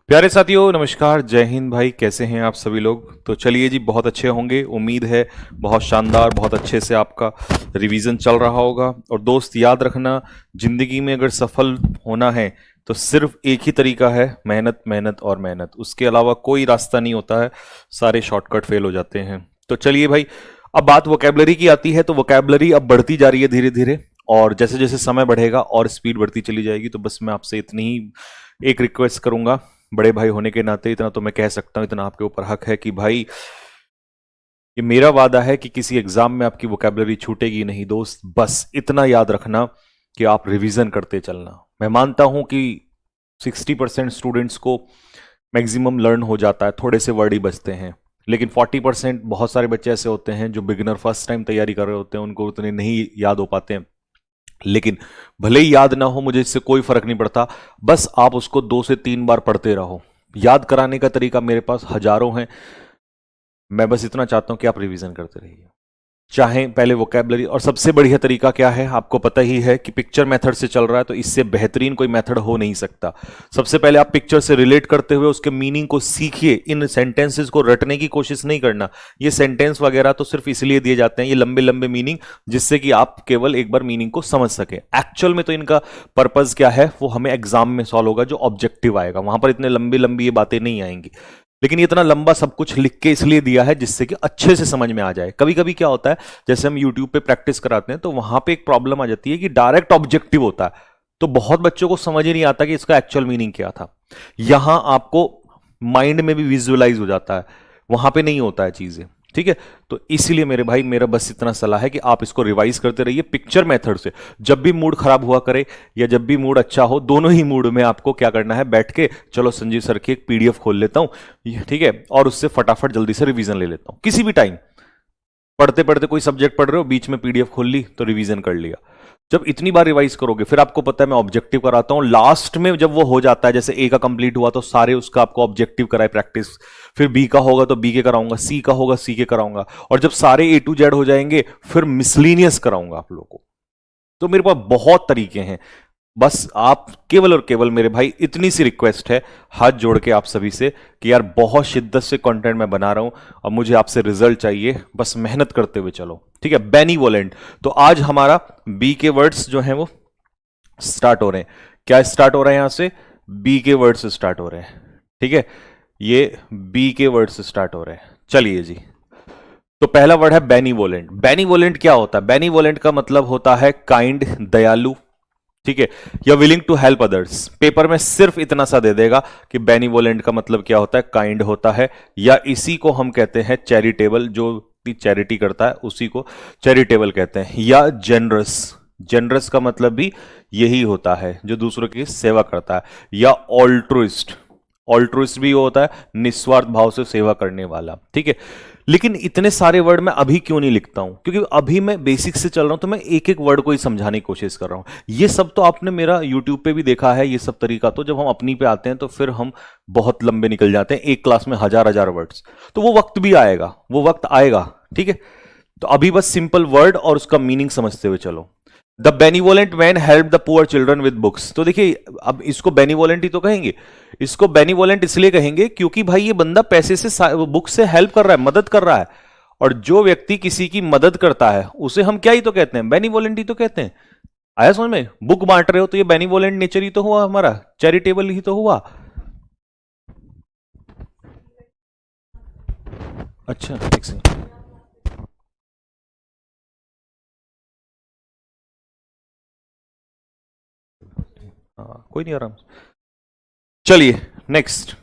प्यारे साथियों नमस्कार, जय हिंद भाई। कैसे हैं आप सभी लोग? तो चलिए जी, बहुत अच्छे होंगे, उम्मीद है। बहुत शानदार, बहुत अच्छे से आपका रिवीजन चल रहा होगा। और दोस्त याद रखना, जिंदगी में अगर सफल होना है तो सिर्फ एक ही तरीका है, मेहनत मेहनत और मेहनत। उसके अलावा कोई रास्ता नहीं होता है, सारे शॉर्टकट फेल हो जाते हैं। तो चलिए भाई, अब बात वोकैबलरी की आती है। तो वोकैबलरी अब बढ़ती जा रही है धीरे धीरे, और जैसे जैसे समय बढ़ेगा और स्पीड बढ़ती चली जाएगी। तो बस मैं आपसे इतनी ही एक रिक्वेस्ट करूंगा, बड़े भाई होने के नाते इतना तो मैं कह सकता हूं, इतना आपके ऊपर हक है कि भाई, ये मेरा वादा है कि किसी एग्जाम में आपकी वोकैबलरी छूटेगी नहीं दोस्त। बस इतना याद रखना कि आप रिवीजन करते चलना। मैं मानता हूं कि 60% स्टूडेंट्स को मैक्सिमम लर्न हो जाता है, थोड़े से वर्ड ही बचते हैं। लेकिन 40% बहुत सारे बच्चे ऐसे होते हैं जो बिगिनर फर्स्ट टाइम तैयारी कर रहे होते हैं, उनको उतने नहीं याद हो पाते हैं। लेकिन भले ही याद ना हो, मुझे इससे कोई फर्क नहीं पड़ता। बस आप उसको 2 से 3 बार पढ़ते रहो। याद कराने का तरीका मेरे पास हजारों हैं, मैं बस इतना चाहता हूं कि आप रिवीजन करते रहिए। चाहे पहले वोकैबलरी, और सबसे बढ़िया तरीका क्या है आपको पता ही है कि पिक्चर मेथड से चल रहा है, तो इससे बेहतरीन कोई मेथड हो नहीं सकता। सबसे पहले आप पिक्चर से रिलेट करते हुए उसके मीनिंग को सीखिए। इन सेंटेंसेस को रटने की कोशिश नहीं करना। ये सेंटेंस वगैरह तो सिर्फ इसलिए दिए जाते हैं, ये लंबे लंबे मीनिंग, जिससे कि आप केवल एक बार मीनिंग को समझ सके। एक्चुअल में तो इनका पर्पज क्या है वो हमें एग्जाम में सॉल्व होगा, जो ऑब्जेक्टिव आएगा वहां पर इतने लंबी लंबी ये बातें नहीं आएंगी। लेकिन ये इतना लंबा सब कुछ लिख के इसलिए दिया है जिससे कि अच्छे से समझ में आ जाए। कभी कभी क्या होता है, जैसे हम YouTube पे प्रैक्टिस कराते हैं तो वहां पे एक प्रॉब्लम आ जाती है कि डायरेक्ट ऑब्जेक्टिव होता है, तो बहुत बच्चों को समझ ही नहीं आता कि इसका एक्चुअल मीनिंग क्या था। यहां आपको माइंड में भी विजुअलाइज हो जाता है, वहां पे नहीं होता है चीजें। ठीक है, तो इसीलिए मेरे भाई, मेरा बस इतना सलाह है कि आप इसको रिवाइज करते रहिए पिक्चर मेथड से। जब भी मूड खराब हुआ करे या जब भी मूड अच्छा हो, दोनों ही मूड में आपको क्या करना है, बैठ के चलो संजीव सर की एक पीडीएफ खोल लेता हूं, ठीक है, और उससे फटाफट जल्दी से रिवीजन ले लेता हूं। किसी भी टाइम पढ़ते पढ़ते कोई सब्जेक्ट पढ़ रहे हो, बीच में पीडीएफ खोल ली तो रिवीजन कर लिया। जब इतनी बार रिवाइज करोगे, फिर आपको पता है मैं ऑब्जेक्टिव कराता हूं लास्ट में। जब वो हो जाता है, जैसे ए का कंप्लीट हुआ तो सारे उसका आपको ऑब्जेक्टिव कराए प्रैक्टिस। फिर बी का होगा तो बी के कराऊंगा, सी का होगा सी के कराऊंगा, और जब सारे ए टू जेड हो जाएंगे फिर मिसलीनियस कराऊंगा आप लोगों को। तो मेरे पास बहुत तरीके हैं। बस आप केवल और केवल मेरे भाई, इतनी सी रिक्वेस्ट है हाथ जोड़ के आप सभी से कि यार बहुत शिद्दत से कंटेंट मैं बना रहा हूं और मुझे आपसे रिजल्ट चाहिए, बस मेहनत करते हुए चलो। ठीक है, बेनीवोलेंट। तो आज हमारा बी के वर्ड्स जो हैं वो स्टार्ट हो रहे हैं। क्या स्टार्ट हो रहा है? यहां से बी के वर्ड्स स्टार्ट हो रहे हैं। ठीक है, ये बी के वर्ड्स स्टार्ट हो रहे हैं। चलिए जी, तो पहला वर्ड है बेनीवोलेंट। बेनीवोलेंट क्या होता है? बेनीवोलेंट का मतलब होता है काइंड, दयालु। ठीक है, या willing to help others. Paper में सिर्फ इतना सा दे देगा कि बेनीवोलेंट का मतलब क्या होता है, काइंड होता है, या इसी को हम कहते हैं चैरिटेबल। जो चैरिटी करता है उसी को चैरिटेबल कहते हैं। या जेनरस, जेनरस का मतलब भी यही होता है, जो दूसरों की सेवा करता है। या ऑल्ट्रुइस्ट, ऑल्ट्रुइस्ट भी होता है निस्वार्थ भाव से सेवा करने वाला। ठीक है, लेकिन इतने सारे वर्ड मैं अभी क्यों नहीं लिखता हूं? क्योंकि अभी मैं बेसिक से चल रहा हूं, तो मैं एक एक वर्ड को ही समझाने की कोशिश कर रहा हूं। ये सब तो आपने मेरा यूट्यूब पे भी देखा है, ये सब तरीका। तो जब हम अपनी पे आते हैं तो फिर हम बहुत लंबे निकल जाते हैं, एक क्लास में हजार हजार वर्ड्स। तो वो वक्त भी आएगा, वो वक्त आएगा। ठीक है, तो अभी बस सिंपल वर्ड और उसका मीनिंग समझते हुए चलो। The benevolent man help the poor children with books. तो देखिए, अब इसको बेनिवोलेंट ही तो कहेंगे। इसको बेनिवोलेंट इसलिए कहेंगे क्योंकि भाई ये बंदा पैसे से, बुक से हेल्प कर रहा है, मदद कर रहा है। और जो व्यक्ति किसी की मदद करता है उसे हम क्या ही तो कहते हैं, बेनिवोलेंट ही तो कहते हैं। आया समझ में? बुक बांट रहे हो तो ये बेनिवोलेंट नेचर ही तो हुआ हमारा, चैरिटेबल ही तो हुआ। अच्छा, एक सेकंड। हाँ, कोई नहीं, आराम से। चलिए next,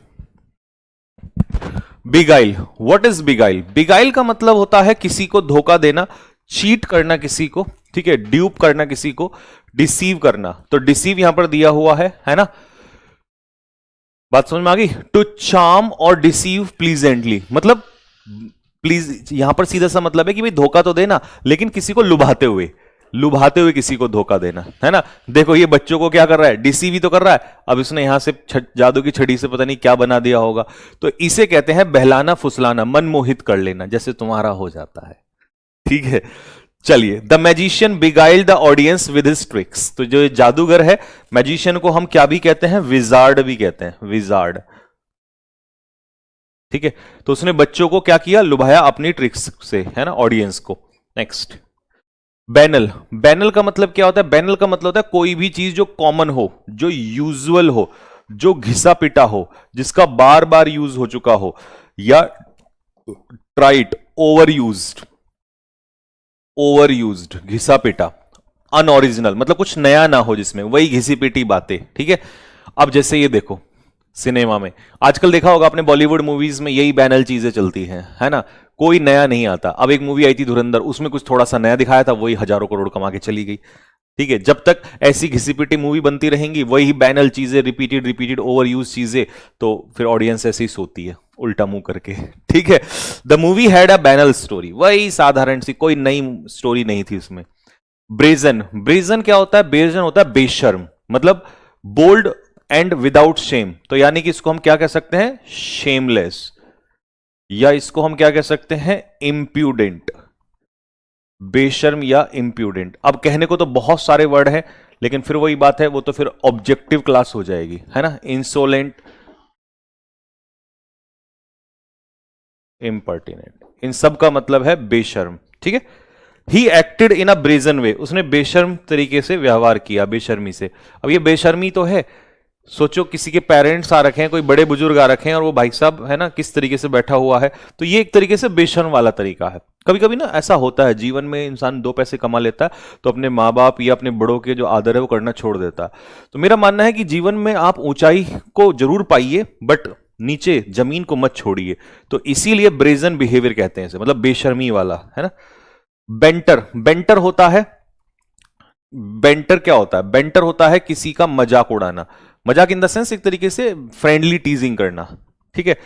beguile. What is beguile? Beguile का मतलब होता है किसी को धोखा देना, चीट करना किसी को। ठीक है, ड्यूप करना किसी को, डिसीव करना। तो डिसीव यहां पर दिया हुआ है ना? बात समझ में आ गई? टू चार्म और डिसीव प्लीजेंटली, मतलब प्लीज, यहां पर सीधा सा मतलब है कि भाई धोखा तो देना, लेकिन किसी को लुभाते हुए, लुभाते हुए किसी को धोखा देना, है ना? देखो ये बच्चों को क्या कर रहा है, डिसीव ही तो कर रहा है। अब इसने यहां से जादू की छड़ी से पता नहीं क्या बना दिया होगा। तो इसे कहते हैं बहलाना, फुसलाना, मन मोहित कर लेना, जैसे तुम्हारा हो जाता है। ठीक है, चलिए। The magician beguile the audience with his tricks. तो जो जादूगर है, मैजिशियन को हम क्या भी कहते हैं, विजार्ड भी कहते हैं, विजार्ड। ठीक है। तो उसने बच्चों को क्या किया, लुभाया अपनी ट्रिक्स से, है ना, ऑडियंस को। Next, banal. बैनल का मतलब क्या होता है? बैनल का मतलब होता है कोई भी चीज जो कॉमन हो, जो यूजुअल हो, जो घिसा पिटा हो, जिसका बार बार यूज हो चुका हो, या ट्राइट, ओवर यूज्ड, ओवर यूज्ड, घिसा पिटा। अनओरिजिनल मतलब कुछ नया ना हो जिसमें, वही घिसी पिटी बातें, ठीक है। अब जैसे ये देखो, सिनेमा में आजकल देखा होगा आपने, बॉलीवुड मूवीज में यही बैनल चीजें चलती हैं, है ना, कोई नया नहीं आता। अब एक मूवी आई थी धुरंधर, उसमें कुछ थोड़ा सा नया दिखाया था, वही हजारों करोड़ कमा के चली गई, ठीक है। जब तक ऐसी घिसी पिटी मूवी बनती रहेंगी, वही बैनल चीजें, रिपीटेड रिपीटेड ओवर यूज चीजें, तो फिर ऑडियंस ऐसे ही सोती है उल्टा मुंह करके, ठीक है। The movie had a banal story, वही साधारण सी, कोई नई स्टोरी नहीं थी उसमें। ब्रेजन, ब्रेजन क्या होता है? ब्रेजन होता है बेशर्म, मतलब बोल्ड एंड विदाउट शेम। तो यानी कि इसको हम क्या कह सकते हैं? शेमलेस, या इसको हम क्या कह सकते हैं? इम्प्यूडेंट। बेशर्म या इम्प्यूडेंट। अब कहने को तो बहुत सारे वर्ड हैं, लेकिन फिर वही बात है, वो तो फिर ऑब्जेक्टिव क्लास हो जाएगी, है ना। इंसोलेंट, इम्पर्टिनेंट, इन सब का मतलब है बेशर्म, ठीक है। He acted in a brazen वे, उसने बेशर्म तरीके से व्यवहार किया, बेशर्मी से। अब ये बेशर्मी तो है, सोचो किसी के पेरेंट्स आ रखे हैं, कोई बड़े बुजुर्ग आ रखे हैं, और वो भाई साहब है ना किस तरीके से बैठा हुआ है, तो ये एक तरीके से बेशर्म वाला तरीका है। कभी कभी ना ऐसा होता है जीवन में, इंसान दो पैसे कमा लेता है तो अपने माँ बाप या अपने बड़ों के जो आदर है वो करना छोड़ देता है। तो मेरा मानना है कि जीवन में आप ऊंचाई को जरूर पाइए, बट नीचे जमीन को मत छोड़िए। तो इसीलिए ब्रेजन बिहेवियर कहते हैं इसे, मतलब बेशर्मी वाला, है ना। बेंटर, बेंटर होता है, बेंटर क्या होता है? बेंटर होता है किसी का मजाक उड़ाना। मजाक इन द सेंस एक तरीके से फ्रेंडली टीजिंग करना, ठीक है,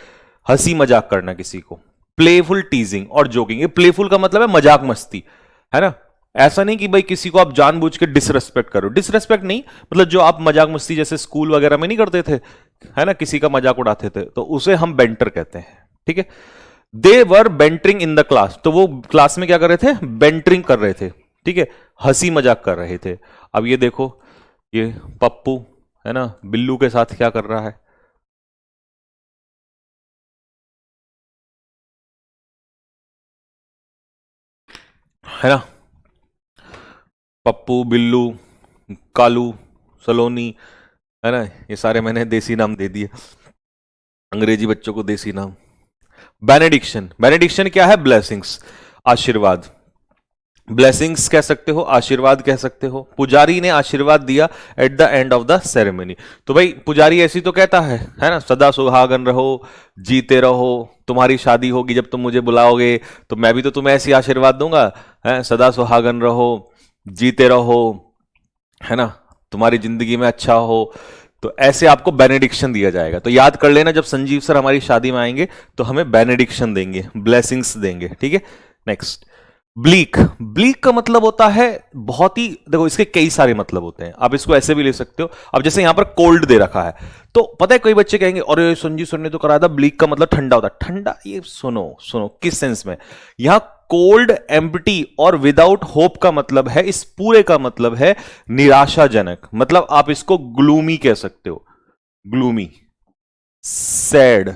हंसी मजाक करना किसी को। प्लेफुल टीजिंग और जोकिंग, ये प्लेफुल का मतलब है मजाक मस्ती, है ना। ऐसा नहीं कि भाई किसी को आप जानबूझ के डिसरेस्पेक्ट करो, डिसरेस्पेक्ट नहीं, मतलब जो आप मजाक मस्ती जैसे स्कूल वगैरह में नहीं करते थे, है ना, किसी का मजाक उड़ाते थे, तो उसे हम बेंटर कहते हैं, ठीक है। दे वर बेंटरिंग इन द क्लास, तो वो क्लास में क्या कर रहे थे? बेंटरिंग कर रहे थे, ठीक है, हंसी मजाक कर रहे थे। अब ये देखो, ये पप्पू है ना, बिल्लू के साथ क्या कर रहा है ना। पप्पू, बिल्लू, कालू, सलोनी, है ना, ये सारे मैंने देसी नाम दे दिए, अंग्रेजी बच्चों को देसी नाम। बेनेडिक्शन, बेनेडिक्शन क्या है? ब्लेसिंग्स, आशीर्वाद। ब्लेसिंग्स कह सकते हो, आशीर्वाद कह सकते हो। पुजारी ने आशीर्वाद दिया at the end of the ceremony, तो भाई पुजारी ऐसी तो कहता है ना, सदा सुहागन रहो, जीते रहो, तुम्हारी शादी होगी जब तुम मुझे बुलाओगे तो मैं भी तो तुम्हें ऐसी आशीर्वाद दूंगा, है, सदा सुहागन रहो, जीते रहो, है ना, तुम्हारी जिंदगी में अच्छा हो। तो ऐसे आपको बेनेडिक्शन दिया जाएगा। तो याद कर लेना, जब संजीव सर हमारी शादी में आएंगे तो हमें बेनेडिक्शन देंगे, ब्लेसिंग्स देंगे, ठीक है। Next, bleak. ब्लीक का मतलब होता है बहुत ही, देखो इसके कई सारे मतलब होते हैं, आप इसको ऐसे भी ले सकते हो। अब जैसे यहां पर कोल्ड दे रखा है, तो पता है कई बच्चे कहेंगे अरे संजीव सर ने तो कराया था ब्लीक का मतलब ठंडा होता है। ठंडा, ये सुनो सुनो किस सेंस में, यहां कोल्ड, एम्प्टी और विदाउट होप का मतलब है, इस पूरे का मतलब है निराशाजनक, मतलब आप इसको ग्लूमी कह सकते हो, ग्लूमी, सैड,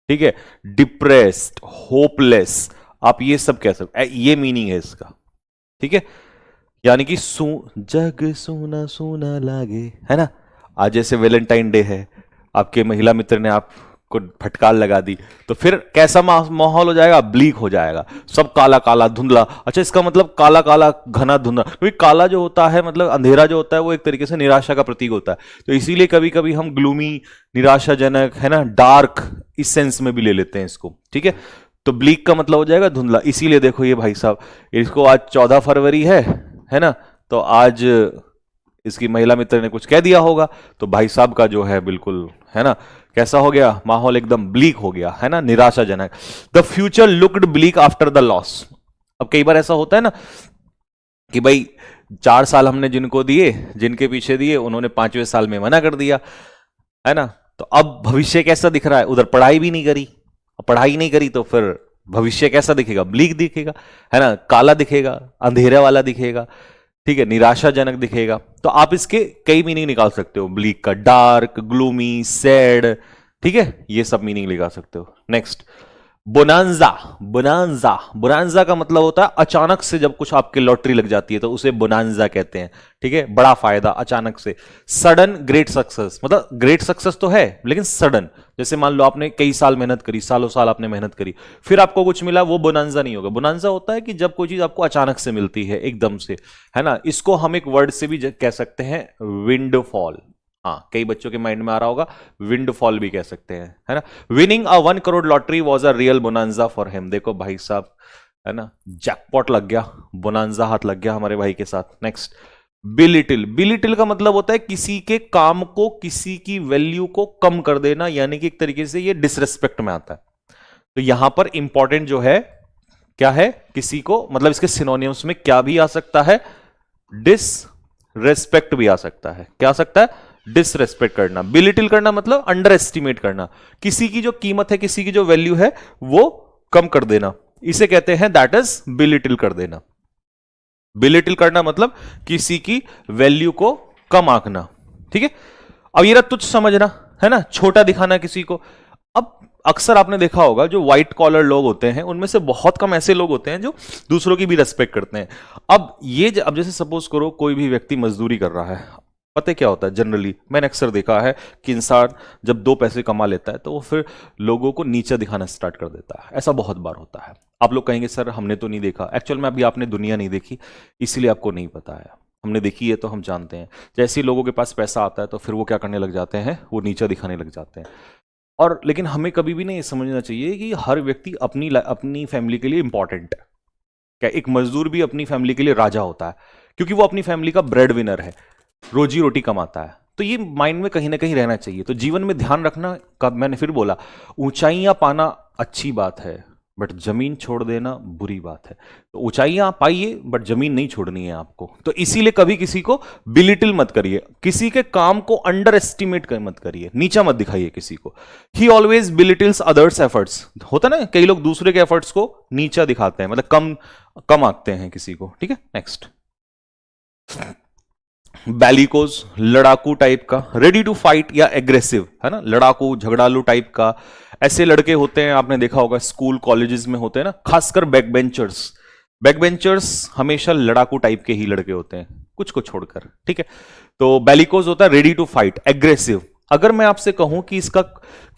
ठीक है, डिप्रेस्ड, होपलेस, आप ये सब कह सकते, ये मीनिंग है इसका, ठीक है। यानी कि जग सोना सोना लागे, है ना। आज जैसे वैलेंटाइन डे है, आपके महिला मित्र ने आपको फटकार लगा दी, तो फिर कैसा माहौल हो जाएगा? ब्लीक हो जाएगा, सब काला काला धुंधला। अच्छा, इसका मतलब काला काला घना धुंधला, क्योंकि काला जो होता है मतलब अंधेरा जो होता है वो एक तरीके से निराशा का प्रतीक होता है, तो इसीलिए कभी कभी हम ग्लूमी, निराशाजनक, है ना, डार्क, इस सेंस में भी ले लेते हैं इसको, ठीक है। तो ब्लीक का मतलब हो जाएगा धुंधला। इसीलिए देखो ये भाई साहब, इसको आज 14 फरवरी है ना, तो आज इसकी महिला मित्र ने कुछ कह दिया होगा, तो भाई साहब का जो है बिल्कुल, है ना, कैसा हो गया माहौल? एकदम ब्लीक हो गया, है ना, निराशाजनक। The future looked bleak after the loss. अब कई बार ऐसा होता है ना कि भाई 4 साल हमने जिनको दिए, जिनके पीछे दिए, उन्होंने 5वें साल में मना कर दिया, है ना, तो अब भविष्य कैसा दिख रहा है? उधर पढ़ाई भी नहीं करी, पढ़ाई नहीं करी तो फिर भविष्य कैसा दिखेगा? ब्लीक दिखेगा, है ना, काला दिखेगा, अंधेरे वाला दिखेगा, ठीक है, निराशाजनक दिखेगा। तो आप इसके कई मीनिंग निकाल सकते हो ब्लीक का, डार्क, ग्लूमी, सैड, ठीक है, ये सब मीनिंग लगा सकते हो। Next, bonanza. बोनांजा, बोनांजा का मतलब होता है अचानक से जब कुछ आपके लॉटरी लग जाती है तो उसे बोनांजा कहते हैं। ठीक है, बड़ा फायदा अचानक से। सडन ग्रेट सक्सेस, मतलब ग्रेट सक्सेस तो है लेकिन सडन, जैसे मान लो आपने कई साल मेहनत करी, सालों साल आपने मेहनत करी, फिर आपको कुछ मिला, वो बोनांजा नहीं होगा। बोनांजा होता है कि जब कोई चीज आपको अचानक से मिलती है एकदम से, है ना। इसको हम एक वर्ड से भी कह सकते हैं, विंडफॉल। हाँ, कई बच्चों के माइंड में आ रहा होगा, विंडफॉल भी कह सकते हैं, है ना। Winning a 1 crore lottery was a real bonanza for him. देखो भाई साहब, है ना, जैकपॉट लग गया, बोनांजा हाथ लग गया हमारे भाई के साथ। Next, belittle. बिलिटिल का मतलब होता है किसी के काम को, किसी की वैल्यू को कम कर देना, यानी कि एक तरीके से ये डिसरेस्पेक्ट में आता है। तो यहां पर इंपॉर्टेंट जो है क्या है, किसी को, मतलब इसके सिनोनिम्स में क्या भी आ सकता है, डिसरेस्पेक्ट भी आ सकता है। क्या आ सकता है, डिसरेस्पेक्ट करना। बिलिटिल करना मतलब अंडर एस्टिमेट करना, किसी की जो कीमत है, किसी की जो वैल्यू है वो कम कर देना, इसे कहते हैं दैट इज बिलिटिल कर देना। बिलिटिल करना मतलब किसी की वैल्यू को कम आंकना। ठीक है, अब ये रहा तुच्छ समझना, है ना, छोटा दिखाना किसी को। अब अक्सर आपने देखा होगा जो व्हाइट कॉलर लोग होते हैं उनमें से बहुत कम ऐसे लोग होते हैं जो दूसरों की भी रेस्पेक्ट करते हैं। अब ये अब जैसे सपोज करो कोई भी व्यक्ति मजदूरी कर रहा है, पता है क्या होता है, जनरली मैंने अक्सर देखा है कि इंसान जब 2 पैसे कमा लेता है तो वो फिर लोगों को नीचा दिखाना स्टार्ट कर देता है। ऐसा बहुत बार होता है। आप लोग कहेंगे सर हमने तो नहीं देखा, एक्चुअल में अभी आपने दुनिया नहीं देखी इसीलिए आपको नहीं पता है। हमने देखी है तो हम जानते हैं। जैसे ही लोगों के पास पैसा आता है तो फिर वो क्या करने लग जाते हैं, वो नीचा दिखाने लग जाते हैं। और लेकिन हमें कभी भी नहीं ये समझना चाहिए कि हर व्यक्ति अपनी फैमिली के लिए इंपॉर्टेंट है। क्या एक मजदूर भी अपनी फैमिली के लिए राजा होता है, क्योंकि वो अपनी फैमिली का ब्रेड विनर है, रोजी रोटी कमाता है। तो ये माइंड में कहीं ना कहीं रहना चाहिए। तो जीवन में ध्यान रखना का, मैंने फिर बोला, ऊंचाइयां पाना अच्छी बात है बट जमीन छोड़ देना बुरी बात है। तो ऊंचाइयां पाइए बट जमीन नहीं छोड़नी है आपको। तो इसीलिए कभी किसी को बिलिटिल मत करिए, किसी के काम को अंडर एस्टिमेट मत करिए, नीचा मत दिखाइए किसी को। He always belittles others' efforts. होता ना, कई लोग दूसरे के एफर्ट्स को नीचा दिखाते हैं, मतलब कम कम आंकते हैं किसी को। ठीक है, नेक्स्ट, बैलिकोज, लड़ाकू टाइप का, रेडी टू फाइट या एग्रेसिव, है ना, लड़ाकू झगड़ालू टाइप का। ऐसे लड़के होते हैं, आपने देखा होगा स्कूल कॉलेजेस में होते हैं ना, खासकर बैक बेंचर्स। बैक बेंचर्स हमेशा लड़ाकू टाइप के ही लड़के होते हैं, कुछ को छोड़कर। ठीक है, तो बैलिकोज होता है रेडी टू फाइट, एग्रेसिव। अगर मैं आपसे कहूं कि इसका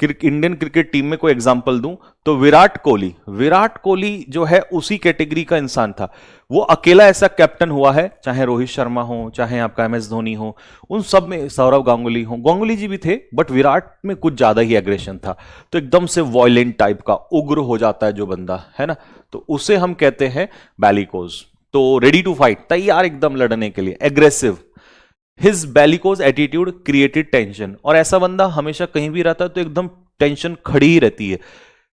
इंडियन क्रिकेट टीम में कोई एग्जांपल दूं तो विराट कोहली। विराट कोहली जो है उसी कैटेगरी का इंसान था। वो अकेला ऐसा कैप्टन हुआ है, चाहे रोहित शर्मा हो, चाहे आपका MS धोनी हो, उन सब में, सौरव गांगुली हो, गांगुली जी भी थे, बट विराट में कुछ ज्यादा ही एग्रेशन था। तो एकदम से वॉयलेंट टाइप का, उग्र हो जाता है जो बंदा, है ना, तो उसे हम कहते हैं बैलिकोज। तो रेडी टू फाइट, तैयार एकदम लड़ने के लिए, aggressive. His bellicose attitude created tension. और ऐसा बंदा हमेशा कहीं भी रहता है तो एकदम टेंशन खड़ी ही रहती है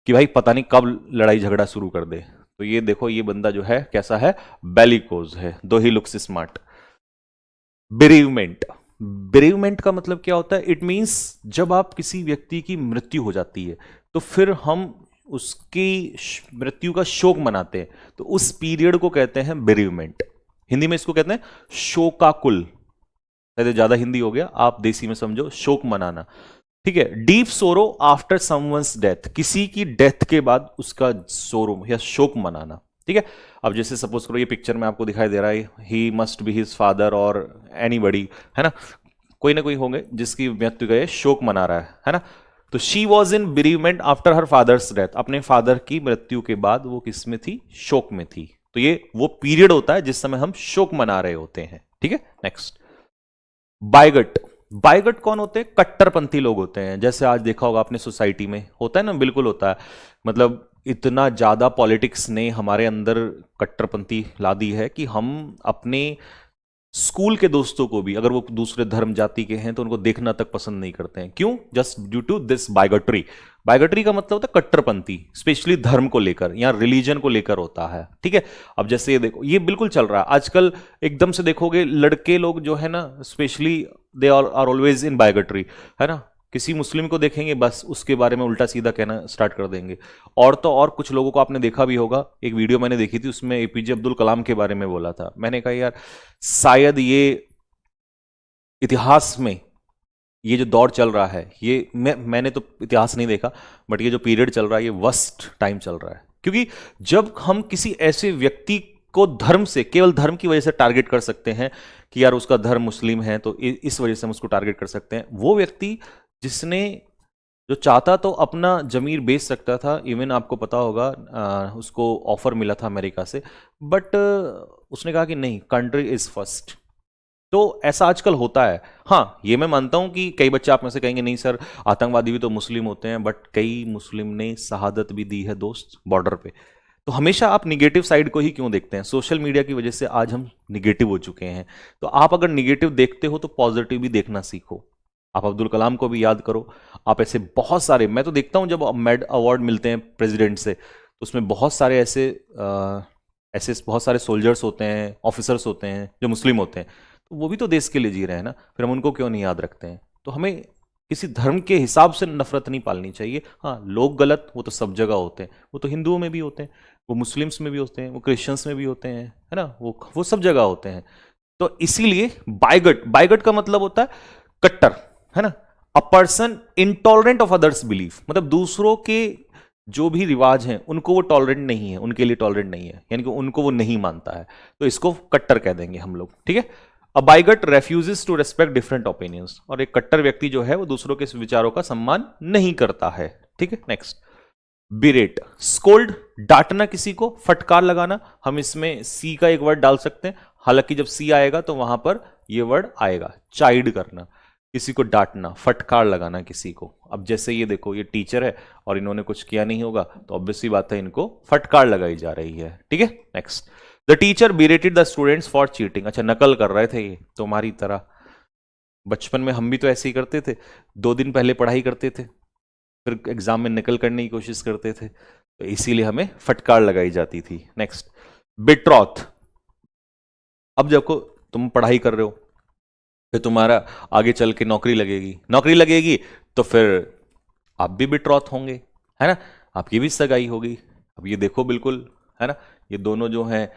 कि भाई पता नहीं कब लड़ाई झगड़ा शुरू कर दे। तो ये देखो, ये बंदा जो है कैसा है, बैलिकोज है, दो ही लुक्स स्मार्ट। बेरीवमेंट। बेरीवमेंट का मतलब क्या होता है, इट मींस जब आप किसी व्यक्ति की मृत्यु हो जाती है तो फिर हम उसकी मृत्यु का शोक मनाते हैं, तो उस पीरियड को कहते हैं बेरीवमेंट। हिंदी में इसको कहते हैं शोकाकुल। ज्यादा हिंदी हो गया, आप देसी में समझो, शोक मनाना। ठीक है, डीप सोरो आफ्टर समवंस डेथ, किसी की डेथ के बाद उसका सोरो या शोक मनाना। ठीक है, अब जैसे सपोज करो ये पिक्चर में आपको दिखाई दे रहा है, he must be his father और एनीबडी, है ना, कोई ना कोई होंगे जिसकी मृत्यु गए, शोक मना रहा है ना। तो she was in bereavement after her father's death, अपने फादर की मृत्यु के बाद वो किस में थी, शोक में थी। तो ये वो पीरियड होता है जिस समय हम शोक मना रहे होते हैं। ठीक है, नेक्स्ट, बायगट। बायगट कौन होते हैं, कट्टरपंथी लोग होते हैं। जैसे आज देखा होगा आपने सोसाइटी में होता है ना, बिल्कुल होता है, मतलब इतना ज्यादा पॉलिटिक्स ने हमारे अंदर कट्टरपंथी ला दी है कि हम अपने स्कूल के दोस्तों को भी, अगर वो दूसरे धर्म जाति के हैं तो उनको देखना तक पसंद नहीं करते हैं। क्यों, जस्ट ड्यू टू दिस बायगटरी। बायगटरी का मतलब होता है कट्टरपंथी, स्पेशली धर्म को लेकर या रिलीजन को लेकर होता है। ठीक है, अब जैसे ये देखो, ये बिल्कुल चल रहा है आजकल। एकदम से देखोगे लड़के लोग जो है ना, specially they are always in bigotry, है ना। किसी मुस्लिम को देखेंगे बस उसके बारे में उल्टा सीधा कहना स्टार्ट कर देंगे। और तो और कुछ लोगों को आपने देखा भी होगा, एक वीडियो मैंने देखी थी उसमें APJ अब्दुल कलाम के बारे में बोला था। मैंने कहा यार शायद ये इतिहास में ये जो दौर चल रहा है, ये मैंने तो इतिहास नहीं देखा, बट ये जो पीरियड चल रहा है ये वर्स्ट टाइम चल रहा है। क्योंकि जब हम किसी ऐसे व्यक्ति को धर्म से, केवल धर्म की वजह से टारगेट कर सकते हैं कि यार उसका धर्म मुस्लिम है तो इस वजह से हम उसको टारगेट कर सकते हैं, वो व्यक्ति जिसने जो चाहता तो अपना जमीर बेच सकता था, इवन आपको पता होगा उसको ऑफर मिला था अमेरिका से, बट उसने कहा कि नहीं, कंट्री इज फर्स्ट। तो ऐसा आजकल होता है। हाँ, ये मैं मानता हूं कि कई बच्चे आप में से कहेंगे नहीं सर, आतंकवादी भी तो मुस्लिम होते हैं, बट कई मुस्लिम ने शहादत भी दी है दोस्त बॉर्डर पे। तो हमेशा आप निगेटिव साइड को ही क्यों देखते हैं? सोशल मीडिया की वजह से आज हम निगेटिव हो चुके हैं। तो आप अगर निगेटिव देखते हो तो पॉजिटिव भी देखना सीखो। आप अब्दुल कलाम को भी याद करो। आप ऐसे बहुत सारे, मैं तो देखता हूं जब मेड अवार्ड मिलते हैं प्रेसिडेंट से, तो उसमें बहुत सारे ऐसे बहुत सारे सोल्जर्स होते हैं, ऑफिसर्स होते हैं जो मुस्लिम होते हैं, तो वो भी तो देश के लिए जी रहे हैं ना, फिर हम उनको क्यों नहीं याद रखते हैं? तो हमें किसी धर्म के हिसाब से नफरत नहीं पालनी चाहिए। हाँ, लोग गलत वो तो सब जगह होते हैं, वो तो हिंदुओं में भी होते हैं, वो मुस्लिम्स में भी होते हैं, वो क्रिश्चियंस में भी होते हैं, है ना, वो सब जगह होते हैं। तो इसीलिए बायगट का मतलब होता है कट्टर, है ना, a person intolerant of others belief, मतलब दूसरों के जो भी रिवाज हैं उनको वो टॉलरेंट नहीं है, उनके लिए टॉलरेंट नहीं है, यानी कि उनको वो नहीं मानता है, तो इसको कट्टर कह देंगे हम लोग, ठीक है। अ बाइगट refuses to respect different opinions, और एक कट्टर व्यक्ति जो है वो दूसरों के विचारों का सम्मान नहीं करता है, ठीक है। नेक्स्ट, बिरेट, स्कोल्ड, डांटना किसी को, फटकार लगाना। हम इसमें सी का एक वर्ड डाल सकते हैं, हालांकि जब सी आएगा तो वहां पर ये वर्ड आएगा, चाइड करना, किसी को डांटना, फटकार लगाना किसी को। अब जैसे ये देखो, ये टीचर है और इन्होंने कुछ किया नहीं होगा तो ऑब्वियसली बात है इनको फटकार लगाई जा रही है, ठीक है। Next, the teacher berated the students for cheating. अच्छा, नकल कर रहे थे ये तुम्हारी तरह, बचपन में हम भी तो ऐसे ही करते थे, 2 दिन पहले पढ़ाई करते थे, फिर एग्जाम में नकल करने की कोशिश करते थे, तो इसीलिए हमें फटकार लगाई जाती थी। नेक्स्ट, बिट्रॉथ। अब जब को तुम पढ़ाई कर रहे हो, फिर तुम्हारा आगे चल के नौकरी लगेगी तो फिर आप भी बिट्रॉथ होंगे, है ना, आपकी भी सगाई होगी। अब ये देखो, बिल्कुल, है ना, ये दोनों जो हैं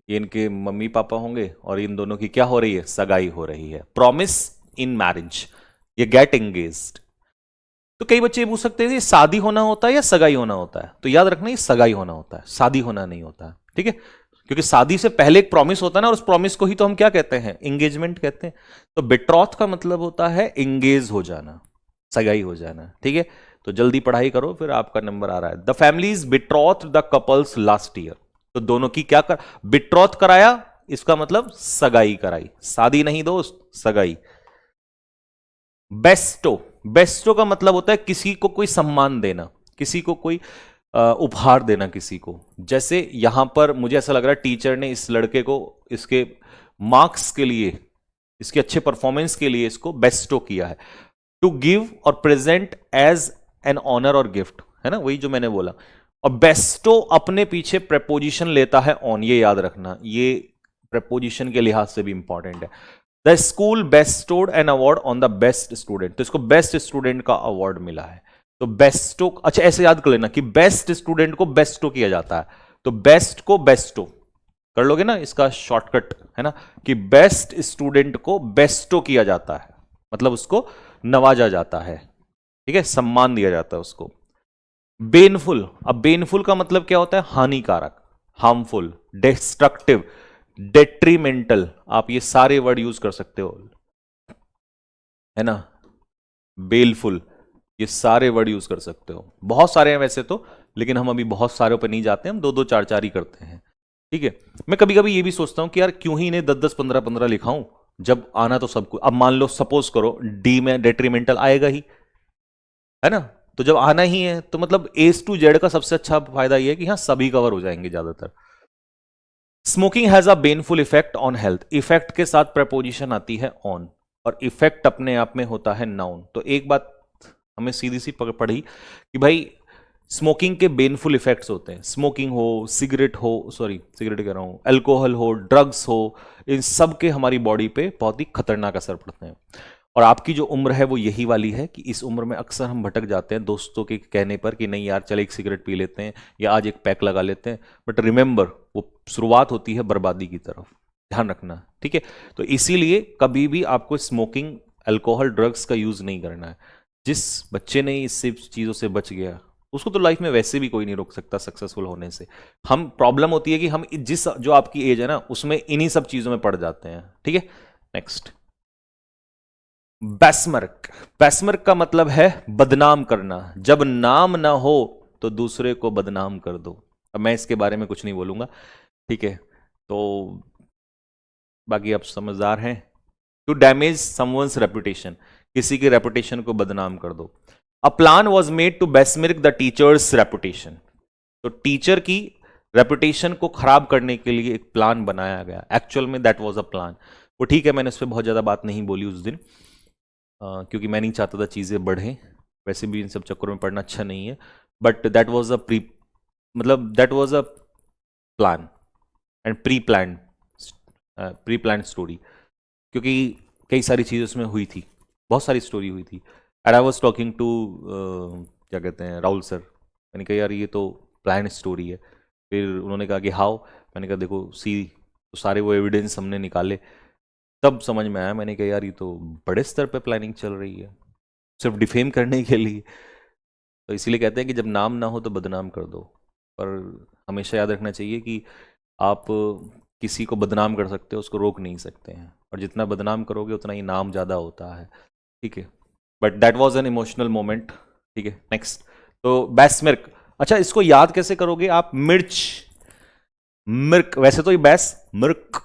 ये इनके मम्मी पापा होंगे और इन दोनों की क्या हो रही है, सगाई हो रही है। प्रॉमिस इन मैरिज, ये गेट एंगेज्ड। तो कई बच्चे पूछ सकते हैं शादी होना होता है या सगाई होना होता है? तो याद रखना, ये सगाई होना होता है, शादी होना नहीं होता है, ठीक है। क्योंकि शादी से पहले एक प्रॉमिस होता है ना, और उस प्रॉमिस को ही तो हम क्या कहते हैं, एंगेजमेंट कहते हैं। तो बिट्रॉथ का मतलब होता है एंगेज हो जाना, सगाई हो जाना, ठीक है। तो जल्दी पढ़ाई करो, फिर आपका नंबर आ रहा है। The families betrothed the couples last year. तो दोनों की क्या कर, बिट्रॉथ कराया, इसका मतलब सगाई कराई, शादी नहीं दोस्त, सगाई। बेस्टो, बेस्टो का मतलब होता है किसी को कोई सम्मान देना, किसी को कोई उपहार देना किसी को। जैसे यहां पर मुझे ऐसा लग रहा है टीचर ने इस लड़के को इसके मार्क्स के लिए, इसके अच्छे परफॉर्मेंस के लिए इसको बेस्टो किया है। टू गिव और प्रेजेंट एज एन ऑनर और गिफ्ट, है ना, वही जो मैंने बोला। और बेस्टो अपने पीछे प्रेपोजिशन लेता है ऑन, ये याद रखना, ये प्रेपोजिशन के लिहाज से भी इंपॉर्टेंट है। The school bestowed an award on the best student, तो इसको बेस्ट स्टूडेंट का अवार्ड मिला है। तो बेस्टो, अच्छा ऐसे याद कर लेना कि बेस्ट स्टूडेंट को बेस्टो किया जाता है, तो बेस्ट को बेस्टो कर लोगे ना, इसका शॉर्टकट है ना, कि बेस्ट स्टूडेंट को बेस्टो किया जाता है, मतलब उसको नवाजा जाता है, ठीक है, सम्मान दिया जाता है उसको। बेनफुल, अब बेनफुल का मतलब क्या होता है, हानिकारक, हार्मफुल, डिस्ट्रक्टिव, डेट्रीमेंटल, आप ये सारे वर्ड यूज कर सकते हो, है ना, बेलफुल, ये सारे वर्ड यूज कर सकते हो। बहुत सारे हैं वैसे तो, लेकिन हम अभी बहुत सारे पर नहीं जाते, हम 2-2 4-4 ही करते हैं, ठीक है। मैं कभी कभी ये भी सोचता हूं कि यार क्यों ही इन्हें 10-10 15-15 लिखाऊं, जब आना तो सबको। अब मान लो सपोज करो डी में डेट्रीमेंटल आएगा ही, है ना, तो जब आना ही है तो मतलब A to Z का सबसे अच्छा फायदा यह है कि हाँ सभी कवर हो जाएंगे ज्यादातर। Smoking has a baneful effect on health, effect के साथ प्रपोजिशन आती है ऑन, और इफेक्ट अपने आप में होता है नाउन। तो एक बात हमें सीधी सी पढ़ी कि भाई स्मोकिंग के बेनफुल इफेक्ट्स होते हैं, स्मोकिंग हो, सिगरेट हो, सॉरी सिगरेट कह रहा हूं, अल्कोहल हो, ड्रग्स हो, इन सब के हमारी बॉडी पे बहुत ही खतरनाक असर पड़ते हैं। और आपकी जो उम्र है वो यही वाली है कि इस उम्र में अक्सर हम भटक जाते हैं दोस्तों के कहने पर कि नहीं यार चल एक सिगरेट पी लेते हैं या आज एक पैक लगा लेते हैं, बट रिमेंबर वो शुरुआत होती है बर्बादी की तरफ, ध्यान रखना, ठीक है। तो इसीलिए कभी भी आपको स्मोकिंग अल्कोहल ड्रग्स का यूज नहीं करना है। जिस बच्चे ने इस सब चीजों से बच गया उसको तो लाइफ में वैसे भी कोई नहीं रोक सकता सक्सेसफुल होने से। हम प्रॉब्लम होती है कि हम जिस जो आपकी एज है ना उसमें इन्हीं सब चीजों में पड़ जाते हैं। ठीक है, नेक्स्ट। बेसमर्क। बेसमर्क का मतलब है बदनाम करना। जब नाम ना हो तो दूसरे को बदनाम कर दो। अब मैं इसके बारे में कुछ नहीं बोलूंगा, ठीक है, तो बाकी आप समझदार हैं। टू डैमेज समवंस रेपुटेशन, किसी की रेपुटेशन को बदनाम कर दो। A plan was made to besmirch the teacher's reputation, तो टीचर की रेपुटेशन को खराब करने के लिए एक प्लान बनाया गया। एक्चुअल में दैट वाज अ प्लान। वो ठीक है, मैंने उस पर बहुत ज़्यादा बात नहीं बोली उस दिन, क्योंकि मैं नहीं चाहता था चीज़ें बढ़ें। वैसे भी इन सब चक्करों में पढ़ना अच्छा नहीं है। But that was a that was a plan and pre plan story, क्योंकि कई सारी चीज़ें उसमें हुई थी, बहुत सारी स्टोरी हुई थी। And I was talking to क्या कहते हैं, राहुल सर। मैंने कहा यार ये तो प्लान स्टोरी है। फिर उन्होंने कहा कि हाउ। मैंने कहा देखो सी, तो सारे वो एविडेंस हमने निकाले, तब समझ में आया। मैंने कहा यार ये तो बड़े स्तर पे प्लानिंग चल रही है सिर्फ डिफेम करने के लिए। तो इसीलिए कहते हैं कि जब नाम ना हो तो बदनाम कर दो। पर हमेशा याद रखना चाहिए कि आप किसी को बदनाम कर सकते हो, उसको रोक नहीं सकते हैं, और जितना बदनाम करोगे उतना ही नाम ज़्यादा होता है। ठीक है, but that was an emotional moment. ठीक है, नेक्स्ट। तो बेसमिर्क, अच्छा इसको याद कैसे करोगे आप? मिर्च, मिर्क, वैसे तो ये बैस मिर्क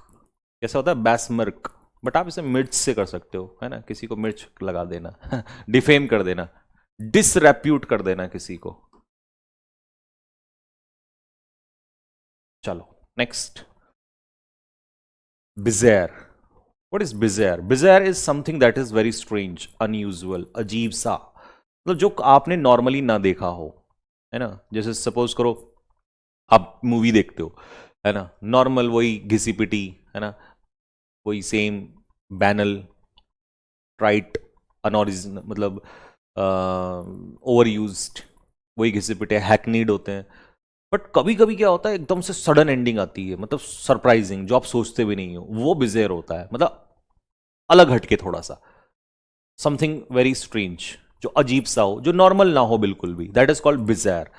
कैसा होता है, बैस मिर्क, बट आप इसे मिर्च से कर सकते हो, है ना। किसी को मिर्च लगा देना डिफेम कर देना, डिसरेप्यूट कर देना किसी को। चलो next. Bizarre. What is bizarre? Bizarre is something that is very strange, unusual, अजीब सा, मतलब जो आपने नॉर्मली ना देखा हो, है ना। जैसे सपोज करो आप मूवी देखते हो, है ना, नॉर्मल वही घिसी पिटी, है ना, वही सेम बैनल, ट्राइट, अनओरिजिनल, मतलब ओवर यूज्ड, वही घिसे पिटे हैकनीड होते हैं। बट कभी कभी क्या होता है, एकदम से सडन एंडिंग आती है, मतलब सरप्राइजिंग, जो आप सोचते भी नहीं हो, वो बिज़ेयर होता है, मतलब अलग हटके थोड़ा सा, समथिंग वेरी स्ट्रेंज, जो अजीब सा हो, जो नॉर्मल ना हो बिल्कुल भी, दैट इज कॉल्ड बिज़ेयर।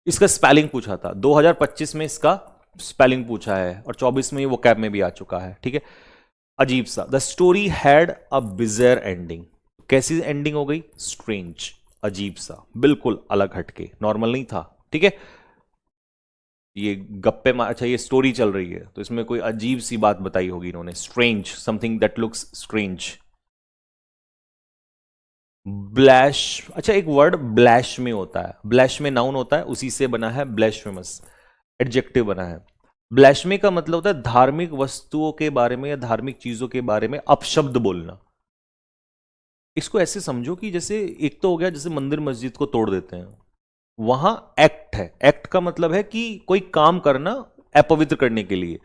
इसका स्पेलिंग पूछा था 2025 में, इसका स्पेलिंग पूछा है, और 24 में वो कैब में भी आ चुका है। ठीक है, अजीब सा। The story had a bizarre ending, कैसी एंडिंग हो गई? स्ट्रेंज, अजीब सा, बिल्कुल अलग हटके, नॉर्मल नहीं था। ठीक है, ये गप्पे मार, अच्छा ये स्टोरी चल रही है तो इसमें कोई अजीब सी बात बताई होगी इन्होंने, strange, something that looks strange. ब्लैश, अच्छा एक वर्ड ब्लैश में होता है, ब्लैश में नाउन होता है, उसी से बना है ब्लैशफेमस, एडजेक्टिव बना है। ब्लैशमी का मतलब होता है धार्मिक वस्तुओं के बारे में या धार्मिक चीजों के बारे में अपशब्द बोलना। इसको ऐसे समझो कि जैसे एक तो हो गया जैसे मंदिर मस्जिद को तोड़ देते हैं, वहां एक्ट है, एक्ट का मतलब है कि कोई काम करना अपवित्र करने के लिए,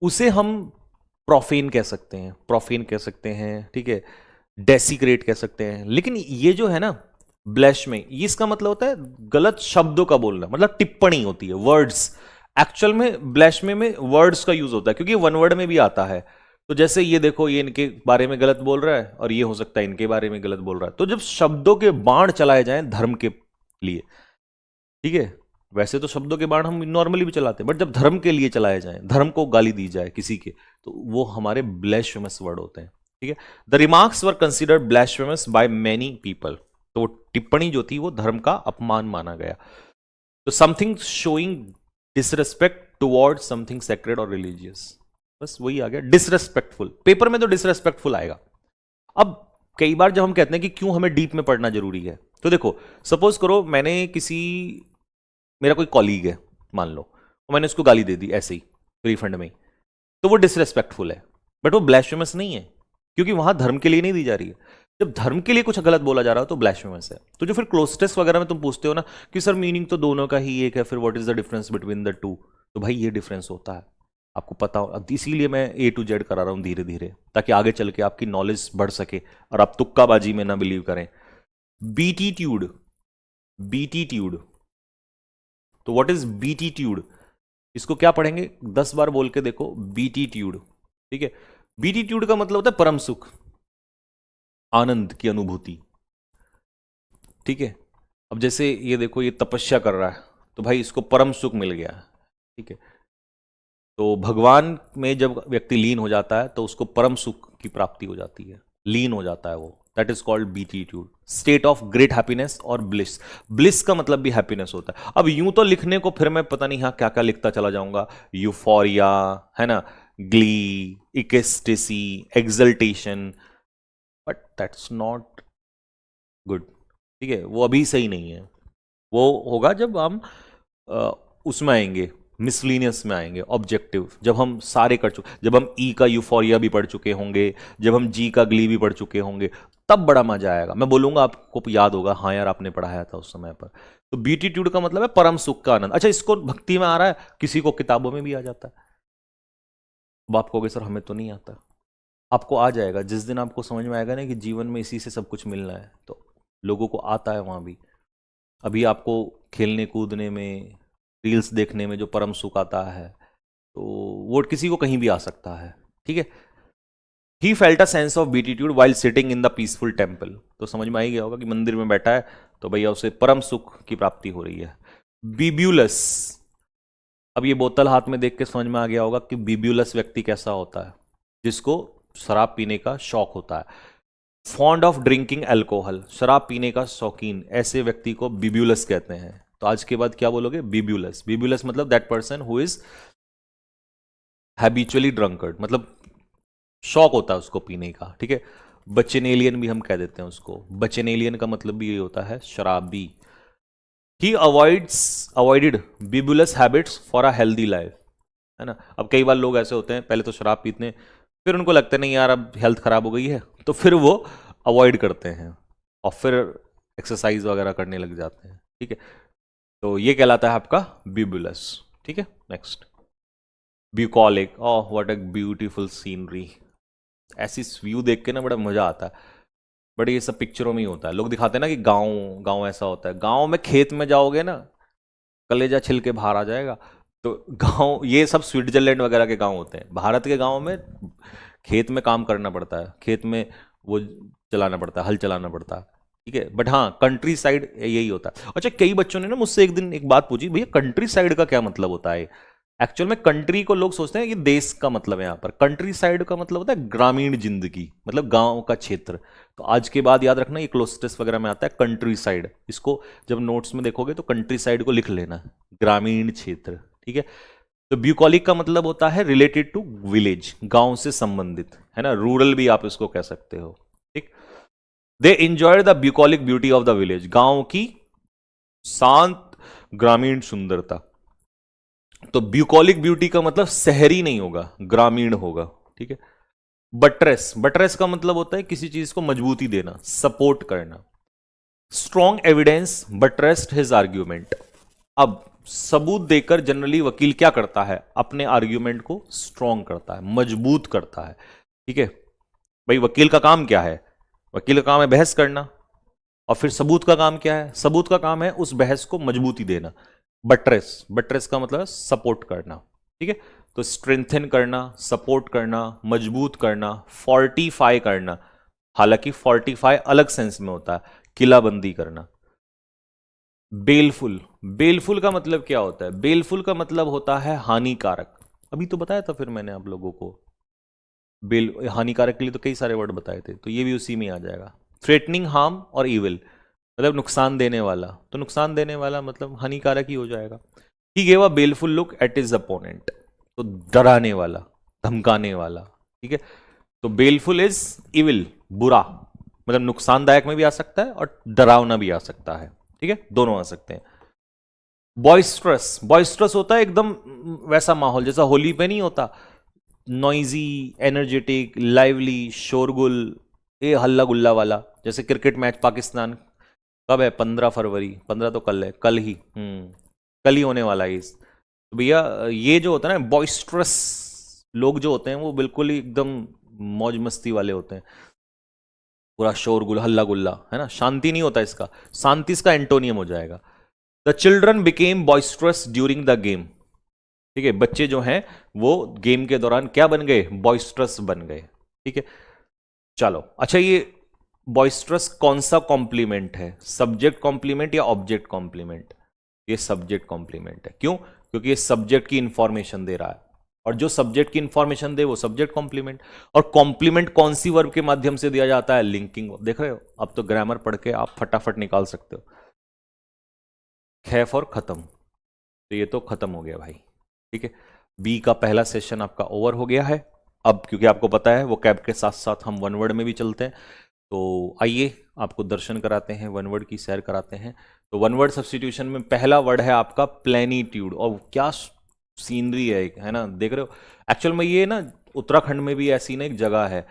उसे हम प्रोफेन कह सकते हैं, प्रोफेन कह सकते हैं, ठीक है, डेसिक्रेट कह सकते हैं। लेकिन ये जो है ना ब्लैश में, ये इसका मतलब होता है गलत शब्दों का बोलना, मतलब टिप्पणी होती है, वर्ड्स। एक्चुअल में ब्लैश में वर्ड्स का यूज होता है, क्योंकि वन वर्ड में भी आता है। तो जैसे ये देखो, ये इनके बारे में गलत बोल रहा है, और ये हो सकता है इनके बारे में गलत बोल रहा है। तो जब शब्दों के बाण चलाए जाएं धर्म के लिए, ठीक है, वैसे तो शब्दों के बाण हम नॉर्मली भी चलाते हैं, बट जब धर्म के लिए चलाए जाएं, धर्म को गाली दी जाए किसी के, तो वो हमारे ब्लैशफेमस वर्ड होते हैं। ठीक है, the remarks were considered blasphemous by many people, तो वो टिप्पणी जो थी वो धर्म का अपमान माना गया। तो something showing disrespect toward something sacred और रिलीजियस, बस वही आ गया डिसरेस्पेक्टफुल। पेपर में तो डिसरेस्पेक्टफुल आएगा। अब कई बार जब हम कहते हैं कि क्यों हमें डीप में पढ़ना जरूरी है, तो देखो सपोज करो मैंने किसी, मेरा कोई कॉलीग है मान लो, और मैंने उसको गाली दे दी ऐसे ही रिफंड में ही, तो वो डिसरेस्पेक्टफुल है, बट वो ब्लैस्फेमस नहीं है, क्योंकि वहां धर्म के लिए नहीं दी जा रही है। जब धर्म के लिए कुछ गलत बोला जा रहा हो तो ब्लैस्फेमस है। तो जो फिर क्लोज टेस्ट वगैरह में तुम पूछते हो ना कि सर मीनिंग तो दोनों का ही एक है, फिर what is the difference between the two, तो भाई ये डिफरेंस होता है, आपको पता हो। अब इसीलिए मैं ए टू जेड करा रहा हूं धीरे धीरे, ताकि आगे चल के आपकी नॉलेज बढ़ सके और आप तुक्काबाजी में ना बिलीव करें। बीटीट्यूड, बीटीट्यूड, तो व्हाट इज बीटीट्यूड? इसको क्या पढ़ेंगे, 10 बार बोल के देखो, बीटीट्यूड। ठीक है, बीटीट्यूड का मतलब होता है परम सुख। आनंद की अनुभूति। ठीक है, अब जैसे ये देखो, ये तपस्या कर रहा है तो भाई इसको परम सुख मिल गया। ठीक है, तो भगवान में जब व्यक्ति लीन हो जाता है तो उसको परम सुख की प्राप्ति हो जाती है, लीन हो जाता है वो। That is called beatitude, state of great happiness और ब्लिस। ब्लिस का मतलब भी हैप्पीनेस होता है। अब यूं तो लिखने को फिर मैं पता नहीं हाँ क्या क्या लिखता चला जाऊंगा, यूफोरिया, है ना, glee, ecstasy, exultation, but that's not good. ठीक है, वो अभी सही नहीं है। वो होगा जब हम अ, उसमें आएंगे, मिसलीनियस में आएंगे, ऑब्जेक्टिव, जब हम सारे कर चुके, जब हम ई का यूफोरिया भी पढ़ चुके होंगे, जब हम जी का ग्ली भी पढ़ चुके होंगे, तब बड़ा मजा आएगा। मैं बोलूंगा, आपको याद होगा, हाँ यार आपने पढ़ाया था उस समय पर। तो बीटीट्यूड का मतलब है परम सुख का आनंद। अच्छा, इसको भक्ति में आ रहा है, किसी को किताबों में भी आ जाता है। अब आप कहोगे सर हमें तो नहीं आता। आपको आ जाएगा जिस दिन आपको समझ में आएगा ना कि जीवन में इसी से सब कुछ मिलना है, तो लोगों को आता है वहां भी। अभी आपको खेलने कूदने में, रील्स देखने में जो परम सुख आता है, तो वो किसी को कहीं भी आ सकता है। ठीक है, he felt a sense of beatitude while sitting in the peaceful temple. तो समझ में आ ही गया होगा कि मंदिर में बैठा है तो भैया उसे परम सुख की प्राप्ति हो रही है। बीब्यूलस, अब ये बोतल हाथ में देख के समझ में आ गया होगा कि बीब्यूलस व्यक्ति कैसा होता है, जिसको शराब पीने का शौक होता है। फॉन्ड ऑफ ड्रिंकिंग एल्कोहल, शराब पीने का शौकीन, ऐसे व्यक्ति को बिब्यूलस कहते हैं। तो आज के बाद क्या बोलोगे? बिब्यूलस। बिब्यूलस मतलब that person who is habitually drunkard, मतलब शौक होता है उसको पीने का। ठीक है, बचेनेलियन भी हम कह देते हैं उसको। बचेनेलियन का मतलब भी ये होता है शराबी। He avoided bibulous habits for a healthy life, है ना। अब कई बार लोग ऐसे होते हैं, पहले तो शराब पीते हैं, फिर उनको लगता है नहीं यार अब हेल्थ खराब हो गई है, तो फिर वो अवॉइड करते हैं और फिर एक्सरसाइज वगैरह करने लग जाते हैं। ठीक है, तो ये कहलाता है आपका बिब्यूलस। ठीक है, next bucolic. Oh what a beautiful scenery. ऐसी व्यू देख के ना बड़ा मजा आता है। बट ये सब पिक्चरों में ही होता है, लोग दिखाते हैं ना कि गांव गांव ऐसा होता है। गांव में खेत में जाओगे ना, कलेजा छिल के बाहर आ जाएगा। तो गांव, ये सब स्विट्जरलैंड वगैरह के गांव होते हैं। भारत के गांव में खेत में काम करना पड़ता है, खेत में वो चलाना पड़ता है, हल चलाना पड़ता है। ठीक है, बट हाँ कंट्री साइड यही होता है। अच्छा, कई बच्चों ने ना मुझसे एक दिन एक बात पूछी, भैया कंट्री साइड का क्या मतलब होता है? एक्चुअल में कंट्री को लोग सोचते हैं कि देश का मतलब है, यहाँ पर कंट्री साइड का मतलब होता है ग्रामीण जिंदगी, मतलब गांव का क्षेत्र। तो आज के बाद याद रखना, ये क्लोज वगैरह में आता है कंट्री साइड। इसको जब नोट्स में देखोगे तो कंट्री साइड को लिख लेना, ग्रामीण क्षेत्र। ठीक है, तो ब्यूकॉलिक का मतलब होता है रिलेटेड टू विलेज, गांव से संबंधित, है ना। रूरल भी आप इसको कह सकते हो। ठीक, they enjoy the bucolic beauty of the village, गांव की शांत ग्रामीण सुंदरता। तो ब्यूकॉलिक ब्यूटी का मतलब शहरी नहीं होगा, ग्रामीण होगा। ठीक है, बट्रेस, बट्रेस का मतलब होता है किसी चीज को मजबूती देना, सपोर्ट करना। Strong evidence buttressed his argument. अब सबूत देकर जनरली वकील क्या करता है? अपने आर्ग्यूमेंट को स्ट्रॉन्ग करता है, मजबूत करता है। ठीक है, भाई वकील का काम क्या है? वकील का काम है बहस करना। और फिर सबूत का काम क्या है? सबूत का काम है उस बहस को मजबूती देना। बट्रेस, बट्रेस का मतलब सपोर्ट करना। ठीक है, तो स्ट्रेंथन करना, सपोर्ट करना, मजबूत करना, फोर्टिफाई करना। हालांकि फोर्टिफाई अलग सेंस में होता है, किलाबंदी करना। बेलफुल, बेलफुल का मतलब क्या होता है? बेलफुल का मतलब होता है हानिकारक। अभी तो बताया था फिर मैंने आप लोगों को, बेल हानिकारक के लिए तो कई सारे वर्ड बताए थे, तो ये भी उसी में आ जाएगा। थ्रेटनिंग हार्म और इविल, मतलब नुकसान देने वाला, तो नुकसान देने वाला मतलब हानिकारक ही हो जाएगा। He gave a baleful look at his opponent, तो डराने वाला, धमकाने वाला। ठीक है, तो बेलफुल इज इविल, बुरा, मतलब नुकसानदायक में भी आ सकता है और डरावना भी आ सकता है। ठीक है, दोनों आ सकते हैं। बॉइस्ट्रस, बॉइस्ट्रस होता है एकदम वैसा माहौल जैसा होली पे नहीं होता, नॉइजी, एनर्जेटिक, लाइवली, शोरगुल, ये हल्ला गुल्ला वाला। जैसे क्रिकेट मैच पाकिस्तान कब है? 15 फरवरी, 15 तो कल है, कल ही, कल ही होने वाला है इस। तो भैया ये जो होता है ना बॉइस्ट्रस लोग जो होते हैं, वो बिल्कुल ही एकदम मौज मस्ती वाले होते हैं, पूरा शोरगुल हल्ला गुल्ला, है ना। शांति नहीं होता इसका, शांति इसका एंटोनियम हो जाएगा। The children became boisterous during the game. ठीक है, बच्चे जो हैं वो गेम के दौरान क्या बन गए? बॉइस्ट्रस बन गए। ठीक है, चलो अच्छा, ये बॉइस्ट्रस कौन सा कॉम्प्लीमेंट है, सब्जेक्ट कॉम्प्लीमेंट या ऑब्जेक्ट कॉम्प्लीमेंट? ये सब्जेक्ट कॉम्प्लीमेंट है। क्यों? क्योंकि ये सब्जेक्ट की इंफॉर्मेशन दे रहा है, और जो सब्जेक्ट की इंफॉर्मेशन दे वो सब्जेक्ट कॉम्प्लीमेंट। और कॉम्प्लीमेंट कौन सी वर्ब के माध्यम से दिया जाता है? लिंकिंग। देख रहे हो, अब तो ग्रामर पढ़ के आप फटाफट निकाल सकते हो। खैफ और खत्म, तो ये तो खत्म हो गया भाई। ठीक है, बी का पहला सेशन आपका ओवर हो गया है। अब क्योंकि आपको पता है वो कैब के साथ साथ हम वन वर्ड में भी चलते हैं, तो आइए आपको दर्शन कराते हैं, वन वर्ड की सैर कराते हैं। तो वन वर्ड सब्स्टिट्यूशन में पहला वर्ड है आपका प्लेनिट्यूड। और क्या सीनरी है, है ना, देख रहे हो। एक्चुअल में ये ना उत्तराखंड में भी ऐसी ना एक जगह है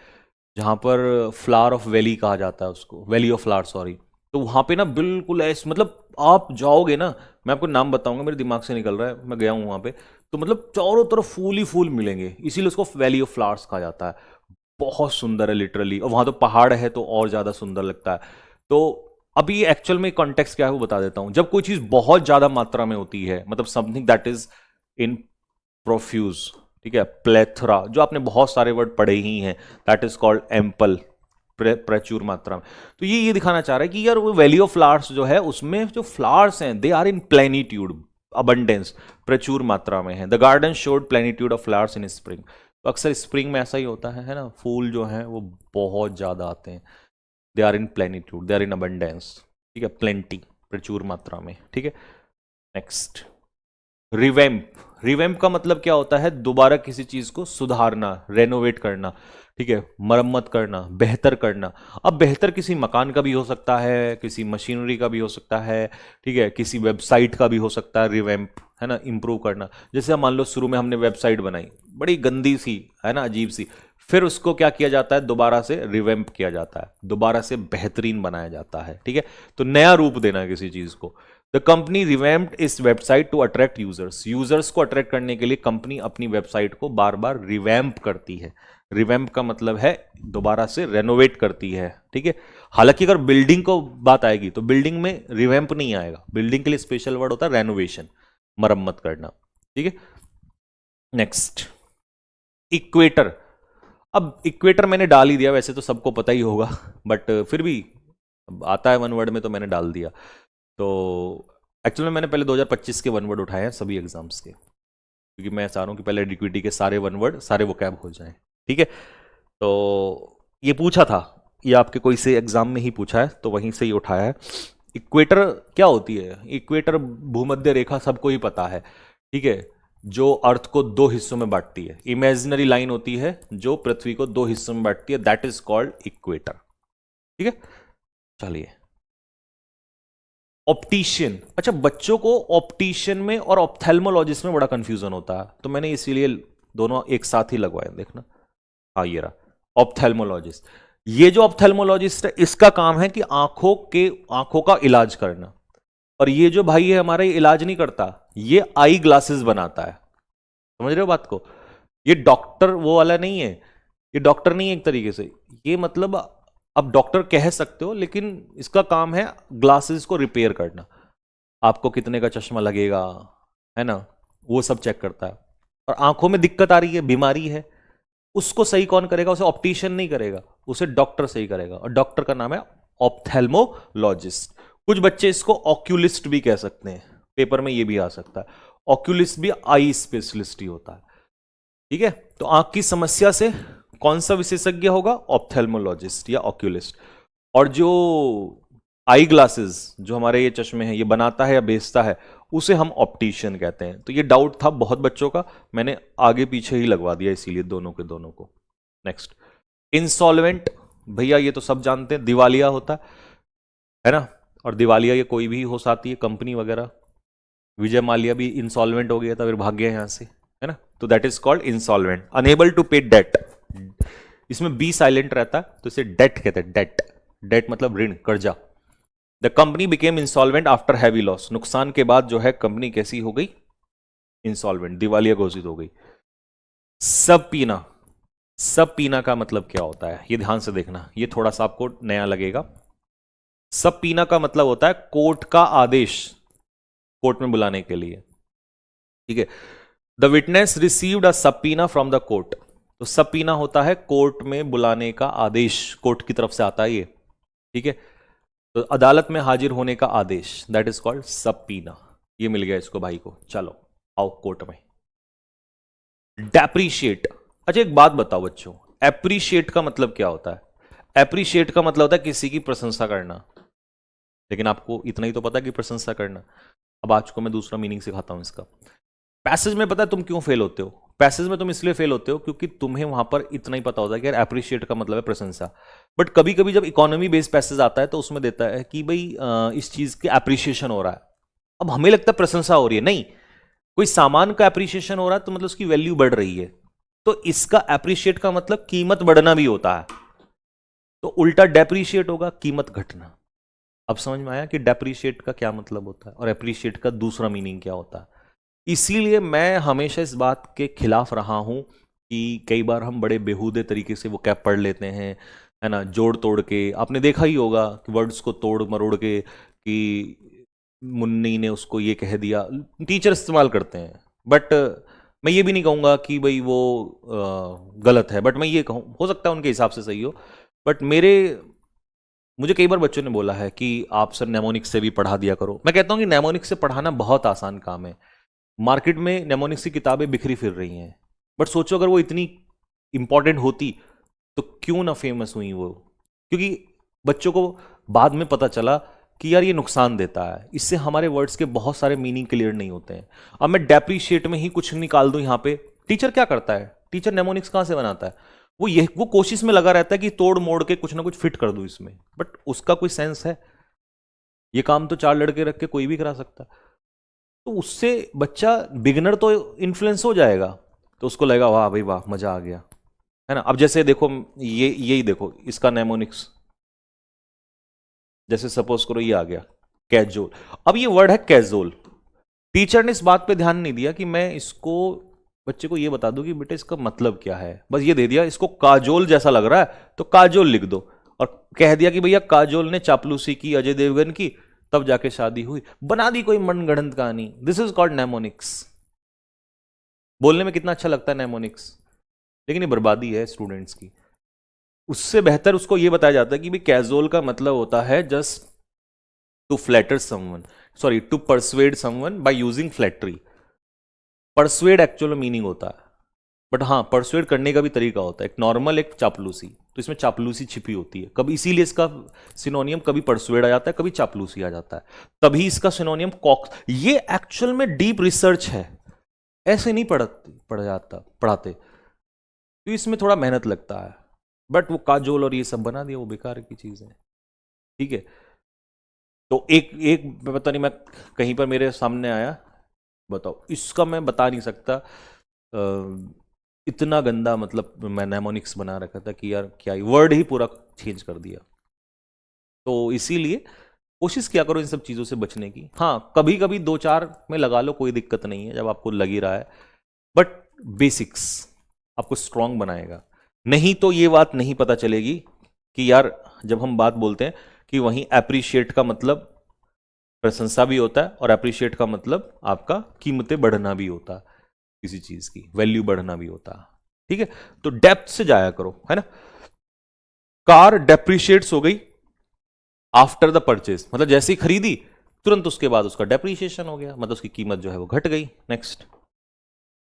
जहां पर फ्लावर ऑफ वैली कहा जाता है उसको, वैली ऑफ फ्लावर सॉरी। तो वहां पे ना बिल्कुल ऐसे, मतलब आप जाओगे ना, मैं आपको नाम बताऊंगा, मेरे दिमाग से निकल रहा है, मैं गया हूं वहां पे, तो मतलब चारों तरफ फूल ही फूल मिलेंगे, इसीलिए उसको वैली ऑफ फ्लावर्स कहा जाता है। बहुत सुंदर है लिटरली, और वहां तो पहाड़ है तो और ज्यादा सुंदर लगता है। तो अभी एक्चुअल में कॉन्टेक्स्ट क्या है वो बता देता हूं। जब कोई चीज बहुत ज्यादा मात्रा में होती है, मतलब something that is in profuse, ठीक है, प्लेथरा, जो आपने बहुत सारे वर्ड पढ़े ही हैं, दैट इज कॉल्ड एम्पल, प्रचुर मात्रा में। तो ये दिखाना चाह रहा है कि यार वो वैली ऑफ फ्लावर्स जो है उसमें जो फ्लावर्स हैं they are in plenitude, abundance, प्रचुर मात्रा में है। The garden showed plenitude of flowers in spring. तो अक्सर स्प्रिंग में ऐसा ही होता है ना, फूल जो हैं वो बहुत ज्यादा आते हैं। They are in plenitude, they are in abundance, ठीक है, प्लेंटी, प्रचुर मात्रा में। ठीक है, नेक्स्ट रिवैम्प। रिवैम्प का मतलब क्या होता है? दोबारा किसी चीज को सुधारना, रेनोवेट करना, ठीक है, मरम्मत करना, बेहतर करना। अब बेहतर किसी मकान का भी हो सकता है, किसी मशीनरी का भी हो सकता है, ठीक है, किसी वेबसाइट का भी हो सकता है। रिवैम्प है ना, इंप्रूव करना। जैसे मान लो शुरू में हमने वेबसाइट बनाई, बड़ी गंदी सी, है ना, अजीब सी, फिर उसको क्या किया जाता है? दोबारा से रिवैम्प किया जाता है, दोबारा से बेहतरीन बनाया जाता है। ठीक है, तो नया रूप देना है किसी चीज को। The company revamped its website to attract users. Users को अट्रैक्ट करने के लिए कंपनी अपनी वेबसाइट को बार बार रिवैम्प करती है। रिवैम्प का मतलब है दोबारा से रेनोवेट करती है। ठीक है, हालांकि अगर बिल्डिंग को बात आएगी तो बिल्डिंग में रिवैम्प नहीं आएगा, बिल्डिंग के लिए स्पेशल वर्ड होता है रेनोवेशन, मरम्मत करना। ठीक है, नेक्स्ट इक्वेटर। अब इक्वेटर मैंने डाल ही दिया, वैसे तो सबको पता ही होगा, बट फिर भी आता है वन वर्ड में तो मैंने डाल दिया। तो एक्चुअली में मैंने पहले 2025 के वन वर्ड उठाए हैं सभी एग्जाम्स के, क्योंकि मैं चाह रहा हूं कि पहले डिक्विटी के सारे वन वर्ड, सारे वोकैब हो जाएं। ठीक है, तो ये पूछा था, ये आपके कोई से एग्जाम में ही पूछा है, तो वहीं से ही उठाया है। इक्वेटर क्या होती है? इक्वेटर भूमध्य रेखा सबको ही पता है, ठीक है, जो अर्थ को दो हिस्सों में बांटती है। इमेजिनरी लाइन होती है जो पृथ्वी को दो हिस्सों में बांटती है, दैट इज कॉल्ड इक्वेटर। ठीक है, चलिए ऑप्टिशियन। अच्छा, बच्चों को ऑप्टिशियन में और ऑप्थेल्मोलॉजिस्ट में बड़ा कंफ्यूजन होता है, तो मैंने इसीलिए दोनों एक साथ ही लगवाए। देखना, हाँ ये रहा ऑप्थेल्मोलॉजिस्ट। ये जो ऑप्थेल्मोलॉजिस्ट है इसका काम है कि आंखों का इलाज करना। और ये जो भाई है हमारा, ये इलाज नहीं करता, ये आई ग्लासेस बनाता है। समझ रहे हो बात को? ये डॉक्टर वो वाला नहीं है, ये डॉक्टर नहीं है एक तरीके से, ये मतलब अब डॉक्टर कह सकते हो, लेकिन इसका काम है ग्लासेस को रिपेयर करना। आपको कितने का चश्मा लगेगा, है ना, वो सब चेक करता है। और आंखों में दिक्कत आ रही है, बीमारी है, उसको सही कौन करेगा? उसे ऑप्टिशियन नहीं करेगा, उसे डॉक्टर सही करेगा, और डॉक्टर का नाम है ऑप्थेल्मोलॉजिस्ट। कुछ बच्चे इसको ऑक्यूलिस्ट भी कह सकते हैं, पेपर में ये भी आ सकता है। ऑक्यूलिस्ट भी आई स्पेशलिस्ट ही होता है। ठीक है, तो आंख की समस्या से कौन सा विशेषज्ञ होगा? ऑप्थेल्मोलॉजिस्ट या ऑक्यूलिस्ट। और जो आई ग्लासेस, जो हमारे ये चश्मे हैं, ये बनाता है या बेचता है, उसे हम ऑप्टिशियन कहते हैं। तो ये डाउट था बहुत बच्चों का, मैंने आगे पीछे ही लगवा दिया इसीलिए दोनों के दोनों को। Next insolvent. भैया ये तो सब जानते हैं, दिवालिया होता है ना, और दिवालिया ये कोई भी हो सकती है, कंपनी वगैरह। विजय माल्या भी इंसॉल्वेंट हो गया था, फिर भाग गया यहां से, है ना, तो that is called insolvent. Unable to pay debt, इसमें बी साइलेंट रहता है तो इसे डेट कहते हैं। डेट, डेट मतलब ऋण, कर्जा। The company became insolvent after heavy loss. नुकसान के बाद जो है कंपनी कैसी हो गई? इंसॉल्वेंट, दिवालिया घोषित हो गई। सब पीना, सब पीना का मतलब क्या होता है? ये ध्यान से देखना, ये थोड़ा सा आपको नया लगेगा। सब पीना का मतलब होता है कोर्ट का आदेश, कोर्ट में बुलाने के लिए। ठीक है, the witness received a subpoena from the court. तो सबपीना होता है कोर्ट में बुलाने का आदेश, कोर्ट की तरफ से आता है ये। ठीक है, तो अदालत में हाजिर होने का आदेश, दैट इज कॉल्ड सबपीना। ये मिल गया इसको भाई को, चलो आओ कोर्ट में। डेप्रीशिएट, अच्छा एक बात बताओ बच्चों, एप्रिशिएट का मतलब क्या होता है? एप्रिशिएट का मतलब होता है किसी की प्रशंसा करना, लेकिन आपको इतना ही तो पता है कि प्रशंसा करना। अब आज को मैं दूसरा मीनिंग सिखाता हूं इसका। पैसेज में पता है तुम क्यों फेल होते हो? पैसेज में तुम इसलिए फेल होते हो क्योंकि तुम्हें वहां पर इतना ही पता होता है कि यार एप्रिशिएट का मतलब है प्रशंसा। बट कभी कभी जब इकोनॉमी बेस्ड पैसेज आता है तो उसमें देता है कि भाई इस चीज की एप्रिशिएशन हो रहा है। अब हमें लगता है प्रशंसा हो रही है, नहीं, कोई सामान का एप्रिशिएशन हो रहा है तो मतलब उसकी वैल्यू बढ़ रही है। तो इसका एप्रिशिएट का मतलब कीमत बढ़ना भी होता है, तो उल्टा डेप्रिशिएट होगा, कीमत घटना। अब समझ में आया कि डेप्रिशिएट का क्या मतलब होता है और एप्रिशिएट का दूसरा मीनिंग क्या होता है। इसीलिए मैं हमेशा इस बात के खिलाफ रहा हूं कि कई बार हम बड़े बेहूदे तरीके से वो कैप पढ़ लेते हैं, है ना, जोड़ तोड़ के। आपने देखा ही होगा कि वर्ड्स को तोड़ मरोड़ के, कि मुन्नी ने उसको ये कह दिया, टीचर इस्तेमाल करते हैं। बट मैं ये भी नहीं कहूँगा कि भाई वो गलत है, बट मैं ये कहूँ हो सकता है उनके हिसाब से सही हो। बट मुझे कई बार बच्चों ने बोला है कि आप सर नेमोनिक्स से भी पढ़ा दिया करो। मैं कहता हूँ कि नेमोनिक्स से पढ़ाना बहुत आसान काम है। मार्केट में नेमोनिक्स की किताबें बिखरी फिर रही हैं, बट सोचो अगर वो इतनी इंपॉर्टेंट होती तो क्यों ना फेमस हुई वो। क्योंकि बच्चों को बाद में पता चला कि यार ये नुकसान देता है, इससे हमारे वर्ड्स के बहुत सारे मीनिंग क्लियर नहीं होते हैं। अब मैं डेप्रीशिएट में ही कुछ निकाल दूं यहाँ पे, टीचर क्या करता है, टीचर नेमोनिक्स कहाँ से बनाता है? वो कोशिश में लगा रहता है कि तोड़ मोड़ के कुछ ना कुछ फिट कर दूं इसमें, बट उसका कोई सेंस है? ये काम तो चार लड़के रख के कोई भी करा सकता है। तो उससे बच्चा बिगिनर तो इन्फ्लुएंस हो जाएगा, तो उसको लगेगा वाह भाई वाह मजा आ गया, है ना। अब जैसे देखो, यही देखो इसका नेमोनिक्स, जैसे सपोज करो ये आ गया कैजोल। अब ये वर्ड है कैजोल, टीचर ने इस बात पे ध्यान नहीं दिया कि मैं इसको बच्चे को ये बता दूं कि बेटा इसका मतलब क्या है, बस ये दे दिया इसको काजोल जैसा लग रहा है तो काजोल लिख दो, और कह दिया कि भैया काजोल ने चापलूसी की अजय देवगन की, तब जाके शादी हुई, बना दी कोई मनगढ़ंत कहानी। This is called mnemonics. बोलने में कितना अच्छा लगता है नेमोनिक्स, लेकिन ये बर्बादी है स्टूडेंट्स की। उससे बेहतर उसको ये बताया जाता है कि भाई कैजुअल का मतलब होता है just to flatter someone, sorry to persuade someone by using flattery. Persuade actual meaning होता है, बट हाँ परसुएड करने का भी तरीका होता है, एक नॉर्मल एक चापलूसी, तो इसमें चापलूसी छिपी होती है कभी, इसीलिए इसका सिनोनियम कभी परसुएड आ जाता है कभी चापलूसी आ जाता है, तभी इसका सिनोनियम कॉक्स। ये एक्चुअल में डीप रिसर्च है, ऐसे नहीं पढ़ाते, तो इसमें थोड़ा मेहनत लगता है। बट वो काजोल और ये सब बना दिया, वो बेकार की चीज है, ठीक है। तो एक पता नहीं, मैं कहीं पर मेरे सामने आया, बताओ इसका मैं बता नहीं सकता, इतना गंदा मतलब मैं नेमोनिक्स बना रखा था कि यार क्या ही, वर्ड ही पूरा चेंज कर दिया। तो इसीलिए कोशिश किया करो इन सब चीज़ों से बचने की। हाँ कभी कभी दो चार में लगा लो, कोई दिक्कत नहीं है जब आपको लग ही रहा है, बट बेसिक्स आपको स्ट्रांग बनाएगा। नहीं तो ये बात नहीं पता चलेगी कि यार जब हम बात बोलते हैं कि वहीं एप्रिशिएट का मतलब प्रशंसा भी होता है और एप्रिशिएट का मतलब आपका कीमतें बढ़ना भी होता है, किसी चीज की वैल्यू बढ़ना भी होता है, ठीक है। तो डेप्थ से जाया करो, है ना। कार डेप्रिशिएट्स हो गई आफ्टर द परचेज, मतलब जैसे ही खरीदी तुरंत उसके बाद उसका डेप्रिशिएशन हो गया, मतलब उसकी कीमत जो है वो घट गई। Next,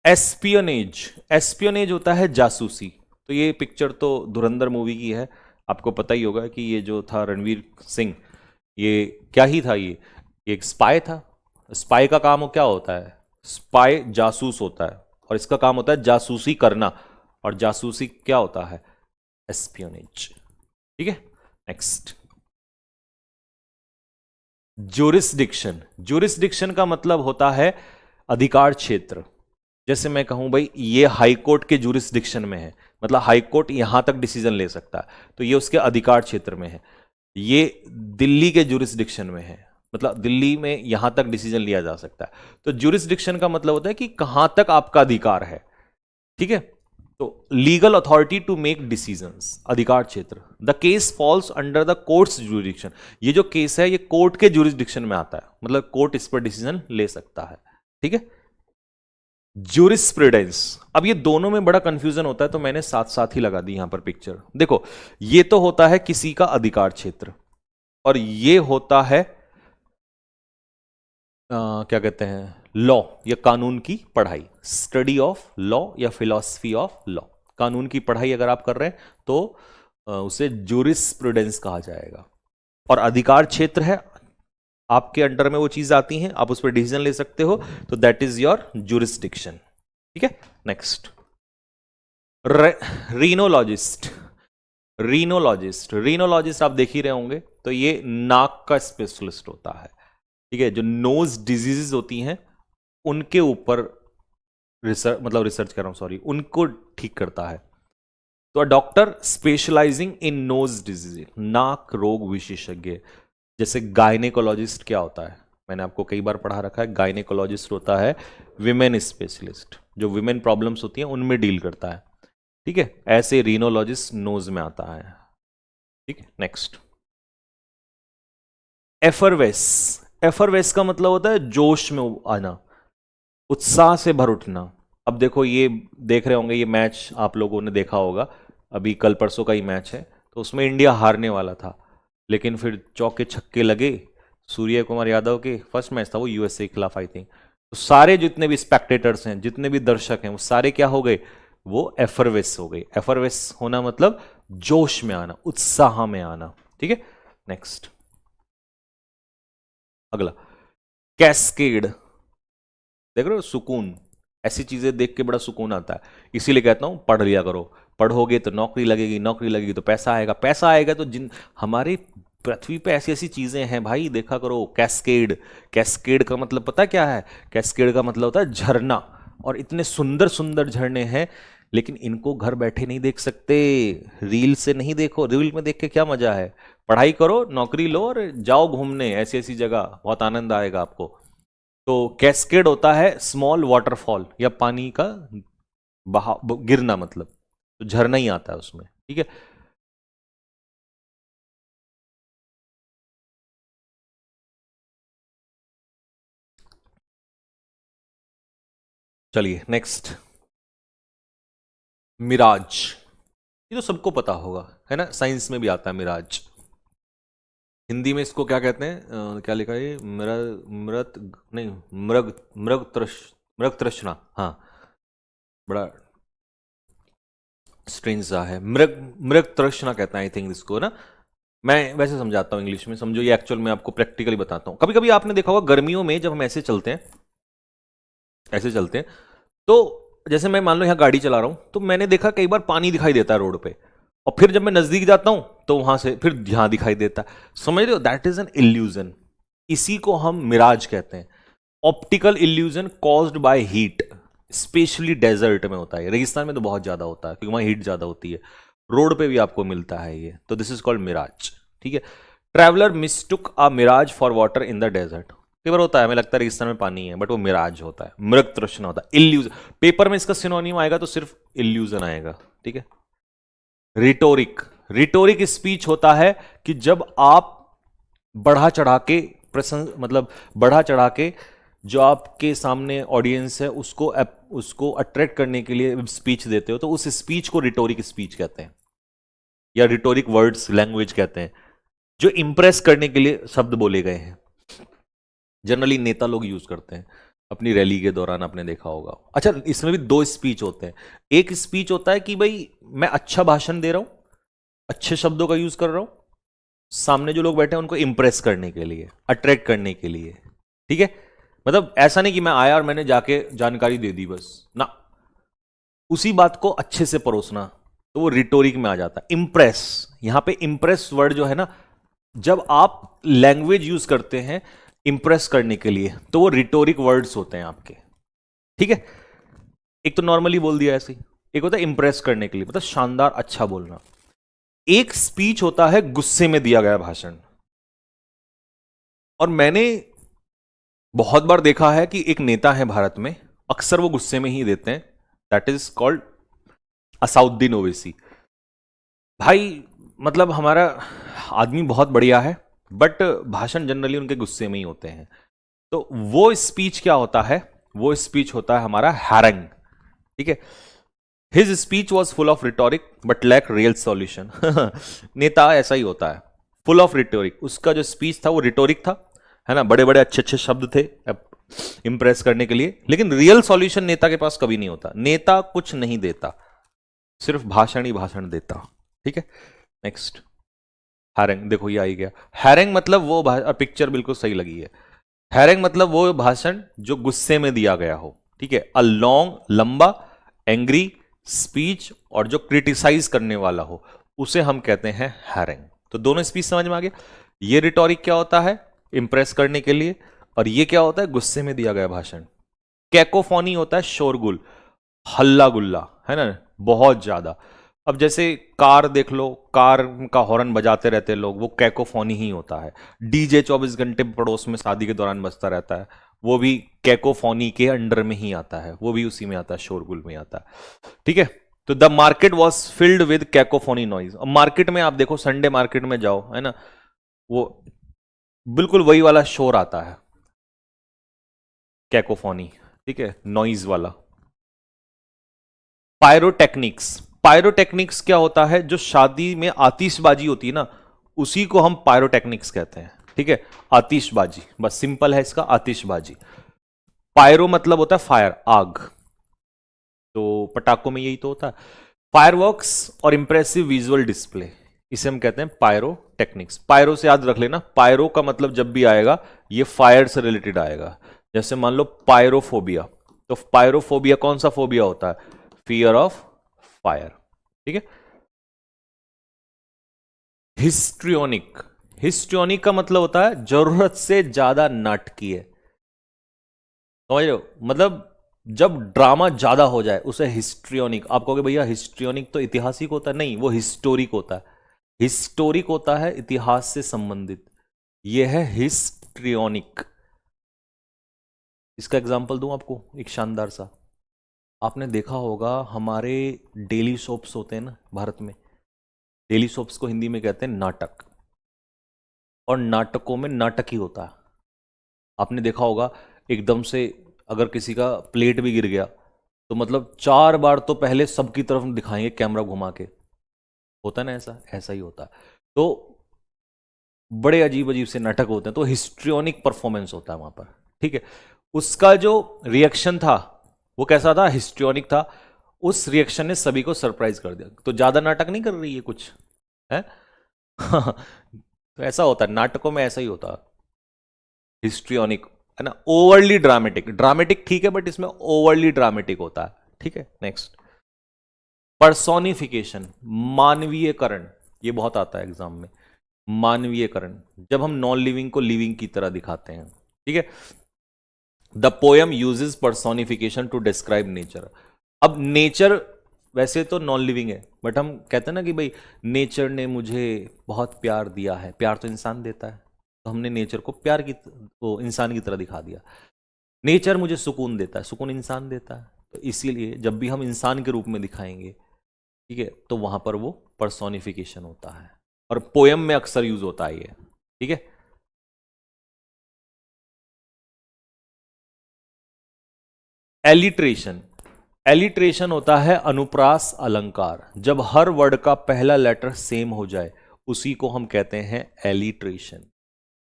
espionage. एस्पियोनेज होता है जासूसी। तो ये पिक्चर तो धुरंधर मूवी की है, आपको पता ही होगा कि ये जो था रणवीर सिंह, ये क्या ही था, ये एक स्पाई था। स्पाई का काम क्या होता है, स्पाई जासूस होता है, और इसका काम होता है जासूसी करना, और जासूसी क्या होता है, एस्पियोनेज, ठीक है। Next, jurisdiction. ज्यूरिसडिक्शन का मतलब होता है अधिकार क्षेत्र। जैसे मैं कहूं भाई ये हाई कोर्ट के ज्यूरिसडिक्शन में है, मतलब हाई कोर्ट यहां तक डिसीजन ले सकता है, तो ये उसके अधिकार क्षेत्र में है। ये दिल्ली के ज्यूरिसडिक्शन में है, मतलब दिल्ली में यहां तक डिसीजन लिया जा सकता है। तो ज्यूरिसडिक्शन का मतलब होता है कि कहां तक आपका अधिकार है, ठीक है। तो legal authority to make decisions, अधिकार क्षेत्र। The case falls under the court's jurisdiction. ये जो केस है ये कोर्ट के ज्यूरिसडिक्शन में आता है, मतलब कोर्ट इस पर डिसीजन ले सकता है, ठीक है। ज्यूरिस्प्रूडेंस, अब ये दोनों में बड़ा कंफ्यूजन होता है, तो मैंने साथ साथ ही लगा दी यहां पर पिक्चर। देखो ये तो होता है किसी का अधिकार क्षेत्र, और ये होता है क्या कहते हैं, लॉ या कानून की पढ़ाई, स्टडी ऑफ लॉ या फिलॉसफी ऑफ लॉ। कानून की पढ़ाई अगर आप कर रहे हैं तो उसे जूरिस्प्रूडेंस कहा जाएगा। और अधिकार क्षेत्र है, आपके अंडर में वो चीज आती हैं, आप उस पर डिसीजन ले सकते हो, तो दैट इज योर जूरिस्डिक्शन। ठीक है, नेक्स्ट रीनोलॉजिस्ट। रीनोलॉजिस्ट आप देख ही रहे होंगे, तो ये नाक का स्पेशलिस्ट होता है। ठीक है, जो नोज डिजीजेस होती हैं उनके ऊपर रिसर्च कर रहा हूं, सॉरी, उनको ठीक करता है। तो a doctor specialising in knows disease, नाक रोग विशेषज्ञ। जैसे गायनेकोलॉजिस्ट क्या होता है, मैंने आपको कई बार पढ़ा रखा है, गायनेकोलॉजिस्ट होता है विमेन स्पेशलिस्ट, जो विमेन प्रॉब्लम्स होती हैं उनमें डील करता है। ठीक है, ऐसे रीनोलॉजिस्ट नोज में आता है। ठीक है, नेक्स्ट एफरवेस। एफरवेस का मतलब होता है जोश में आना, उत्साह से भर उठना। अब देखो, ये देख रहे होंगे, ये मैच आप लोगों ने देखा होगा, अभी कल परसों का ही मैच है, तो उसमें इंडिया हारने वाला था, लेकिन फिर चौके छक्के लगे सूर्य कुमार यादव के। फर्स्ट मैच था वो यूएसए के खिलाफ, आई थिंक। तो सारे जितने भी स्पेक्टेटर्स हैं, जितने भी दर्शक हैं, वो सारे क्या हो गए, वो एफरवेस हो गए। एफरवेस होना मतलब जोश में आना, उत्साह में आना। ठीक है, नेक्स्ट अगला कैस्केड। देख रहे हो, सुकून, ऐसी चीजें देख के बड़ा सुकून आता है। इसीलिए कहता हूं पढ़ लिया करो, पढ़ोगे तो नौकरी लगेगी, नौकरी लगेगी तो पैसा आएगा, पैसा आएगा तो जिन हमारी पृथ्वी पे ऐसी ऐसी चीजें हैं भाई, देखा करो। कैस्केड, कैस्केड का मतलब पता क्या है? कैस्केड का मतलब होता है झरना, और इतने सुंदर सुंदर झरने हैं, लेकिन इनको घर बैठे नहीं देख सकते, रील से नहीं देखो। रील में देख के क्या मजा है? पढ़ाई करो, नौकरी लो और जाओ घूमने ऐसी ऐसी जगह, बहुत आनंद आएगा आपको। तो कैस्केड होता है स्मॉल वाटरफॉल या पानी का बहाव, गिरना, मतलब तो झरना ही आता है उसमें। ठीक है, चलिए नेक्स्ट मिराज। ये तो सबको पता होगा, है ना, साइंस में भी आता है मिराज। हिंदी में इसको क्या कहते हैं, क्या लिखा है, मृत नहीं, मृग, मृग तृष्णा, हाँ, बड़ा स्ट्रेंज सा है, मृग मृग तृष्णा कहते हैं आई थिंक इसको ना। मैं वैसे समझाता हूँ इंग्लिश में, समझो, ये एक्चुअल में आपको प्रैक्टिकली बताता हूँ। कभी कभी आपने देखा होगा गर्मियों में जब हम ऐसे चलते हैं, ऐसे चलते हैं, तो जैसे मैं मान लो यहाँ गाड़ी चला रहा हूँ, तो मैंने देखा कई बार पानी दिखाई देता है रोड पे, और फिर जब मैं नजदीक जाता हूं तो वहां से फिर यहां दिखाई देता है। समझ रहे हो? That is an illusion. इसी को हम मिराज कहते हैं। Optical illusion caused by heat, specially desert में होता है, रेगिस्तान में तो बहुत ज्यादा होता है क्योंकि वहां हीट ज्यादा होती है। रोड पे भी आपको मिलता है ये, तो दिस इज कॉल्ड मिराज। ठीक है, traveller mistook a mirage for water in the desert. कई बार होता है, हमें लगता है रेगिस्तान में पानी है, बट वो मिराज होता है, मृग तृष्णा होता है, इल्यूजन। पेपर में इसका सिनोनिम आएगा तो सिर्फ इल्यूजन आएगा। ठीक है, रिटोरिक। रिटोरिक स्पीच होता है कि जब आप बढ़ा चढ़ा के प्रसंग, मतलब बढ़ा चढ़ा के जो आपके सामने ऑडियंस है उसको अट्रैक्ट करने के लिए स्पीच देते हो, तो उस स्पीच को रिटोरिक स्पीच कहते हैं, या रिटोरिक वर्ड्स लैंग्वेज कहते हैं, जो इंप्रेस करने के लिए शब्द बोले गए हैं। जनरली नेता लोग यूज करते हैं अपनी रैली के दौरान, आपने देखा होगा। अच्छा, इसमें भी दो स्पीच होते हैं। एक स्पीच होता है कि भाई मैं अच्छा भाषण दे रहा हूं, अच्छे शब्दों का यूज कर रहा हूं, सामने जो लोग बैठे हैं उनको इंप्रेस करने के लिए, अट्रैक्ट करने के लिए। ठीक है, मतलब ऐसा नहीं कि मैं आया और मैंने जाके जानकारी दे दी बस ना, उसी बात को अच्छे से परोसना, तो वो रिटोरिक में आ जाता है। इंप्रेस, यहां पे इंप्रेस वर्ड जो है ना, जब आप लैंग्वेज यूज करते हैं इंप्रेस करने के लिए, तो वो रिटोरिक वर्ड्स होते हैं आपके। ठीक है, एक तो नॉर्मली बोल दिया ऐसे ही, एक होता है इंप्रेस करने के लिए, मतलब शानदार अच्छा बोलना। एक स्पीच होता है गुस्से में दिया गया भाषण, और मैंने बहुत बार देखा है कि एक नेता है भारत में, अक्सर वो गुस्से में ही देते हैं, that is called Asaduddin Owaisi. भाई मतलब हमारा आदमी बहुत बढ़िया है, बट भाषण जनरली उनके गुस्से में ही होते हैं। तो वो स्पीच क्या होता है? वो स्पीच होता है हमारा हैरंग। ठीक है, his speech was full of rhetoric but lack real solution. नेता ऐसा ही होता है, फुल ऑफ रिटोरिक, उसका जो स्पीच था वो रिटोरिक था, है ना, बड़े बड़े अच्छे अच्छे शब्द थे इंप्रेस करने के लिए, लेकिन रियल सॉल्यूशन नेता के पास कभी नहीं होता। नेता कुछ नहीं देता, सिर्फ भाषण ही भाषण देता। ठीक है, नेक्स्ट। हैरेंग, देखो ये आई गया। हैरेंग मतलब वो पिक्चर बिल्कुल सही लगी है। हैरेंग मतलब वो भाषण जो गुस्से में दिया गया हो। ठीक है, अ लॉन्ग, लंबा, एंग्री स्पीच, और जो क्रिटिसाइज करने वाला हो उसे हम कहते हैं हैरेंग। तो दोनों स्पीच समझ में आ गया। ये रिटोरिक क्या होता है, इंप्रेस करने के लिए, और ये क्या होता है, गुस्से में दिया गया भाषण। कैकोफोनी होता है शोरगुल, हल्ला गुल्ला, है ना, बहुत ज्यादा। अब जैसे कार देख लो, कार का हॉर्न बजाते रहते लोग, वो कैकोफोनी ही होता है। डीजे 24 घंटे पड़ोस में शादी के दौरान बजता रहता है, वो भी कैकोफोनी के अंडर में ही आता है, वो भी उसी में आता है, शोरगुल में आता है। ठीक है, तो the market was filled with cacophony noise. अब मार्केट में आप देखो, संडे मार्केट में जाओ, है ना, वो बिल्कुल वही वाला शोर आता है, कैकोफोनी। ठीक है, नॉइज वाला। पायरोटेक्निक्स, पायरोटेक्निक्स क्या होता है, जो शादी में आतिशबाजी होती है ना, उसी को हम पायरोटेक्निक्स कहते हैं। ठीक है, आतिशबाजी, बस सिंपल है इसका, आतिशबाजी। पायरो मतलब होता है फायर, आग, तो पटाखों में यही तो होता है। फायरवर्क्स और इंप्रेसिव विजुअल डिस्प्ले, इसे हम कहते हैं पायरोटेक्निक्स। पायरो से याद रख लेना, पायरो का मतलब जब भी आएगा ये फायर से रिलेटेड आएगा। जैसे मान लो पायरोफोबिया, तो पायरोफोबिया कौन सा फोबिया होता है, फियर ऑफ फायर। ठीक है, हिस्ट्रियोनिक, हिस्ट्रियोनिक का मतलब होता है जरूरत से ज्यादा नाटकीय। समझ रहे हो, मतलब जब ड्रामा ज्यादा हो जाए उसे हिस्ट्रियोनिक। आप कहोगे भैया हिस्ट्रियोनिक तो ऐतिहासिक होता है, नहीं, वो हिस्टोरिक होता है। हिस्टोरिक होता है इतिहास से संबंधित, यह है हिस्ट्रियोनिक। इसका एग्जांपल दूं आपको एक शानदार सा। आपने देखा होगा हमारे डेली सोप्स होते हैं ना भारत में, डेली सोप्स को हिंदी में कहते हैं नाटक, और नाटकों में नाटक ही होता है। आपने देखा होगा एकदम से अगर किसी का प्लेट भी गिर गया तो मतलब 4 बार तो पहले सबकी तरफ दिखाएंगे कैमरा घुमा के, होता है ना ऐसा, ऐसा ही होता है। तो बड़े अजीब अजीब से नाटक होते हैं, तो हिस्ट्रियोनिक परफॉर्मेंस होता है वहां पर। ठीक है, उसका जो रिएक्शन था वो कैसा था, हिस्ट्रियोनिक था। उस रिएक्शन ने सभी को सरप्राइज कर दिया। तो ज्यादा नाटक नहीं कर रही है कुछ, है तो ऐसा होता है नाटकों में, ऐसा ही होता है, हिस्ट्रियोनिक, है ना, ओवरली ड्रामेटिक। ड्रामेटिक ठीक है, बट इसमें ओवरली ड्रामेटिक होता है। ठीक है, नेक्स्ट। पर्सोनिफिकेशन, मानवीयकरण, ये बहुत आता है एग्जाम में। मानवीयकरण, जब हम नॉन लिविंग को लिविंग की तरह दिखाते हैं। ठीक है, the poem uses personification to describe nature. अब नेचर वैसे तो नॉन लिविंग है, बट हम कहते हैं ना कि भाई नेचर ने मुझे बहुत प्यार दिया है। प्यार तो इंसान देता है, तो हमने नेचर को प्यार की, वो इंसान की तरह दिखा दिया। नेचर मुझे सुकून देता है, सुकून इंसान देता है, तो इसीलिए जब भी हम इंसान के रूप में दिखाएंगे, ठीक है, तो वहां पर वो पर्सोनिफिकेशन होता है, और पोएम में अक्सर यूज होता है ये। ठीक है, एलिट्रेशन, एलिट्रेशन होता है अनुप्रास अलंकार। जब हर वर्ड का पहला लेटर सेम हो जाए उसी को हम कहते हैं एलिट्रेशन।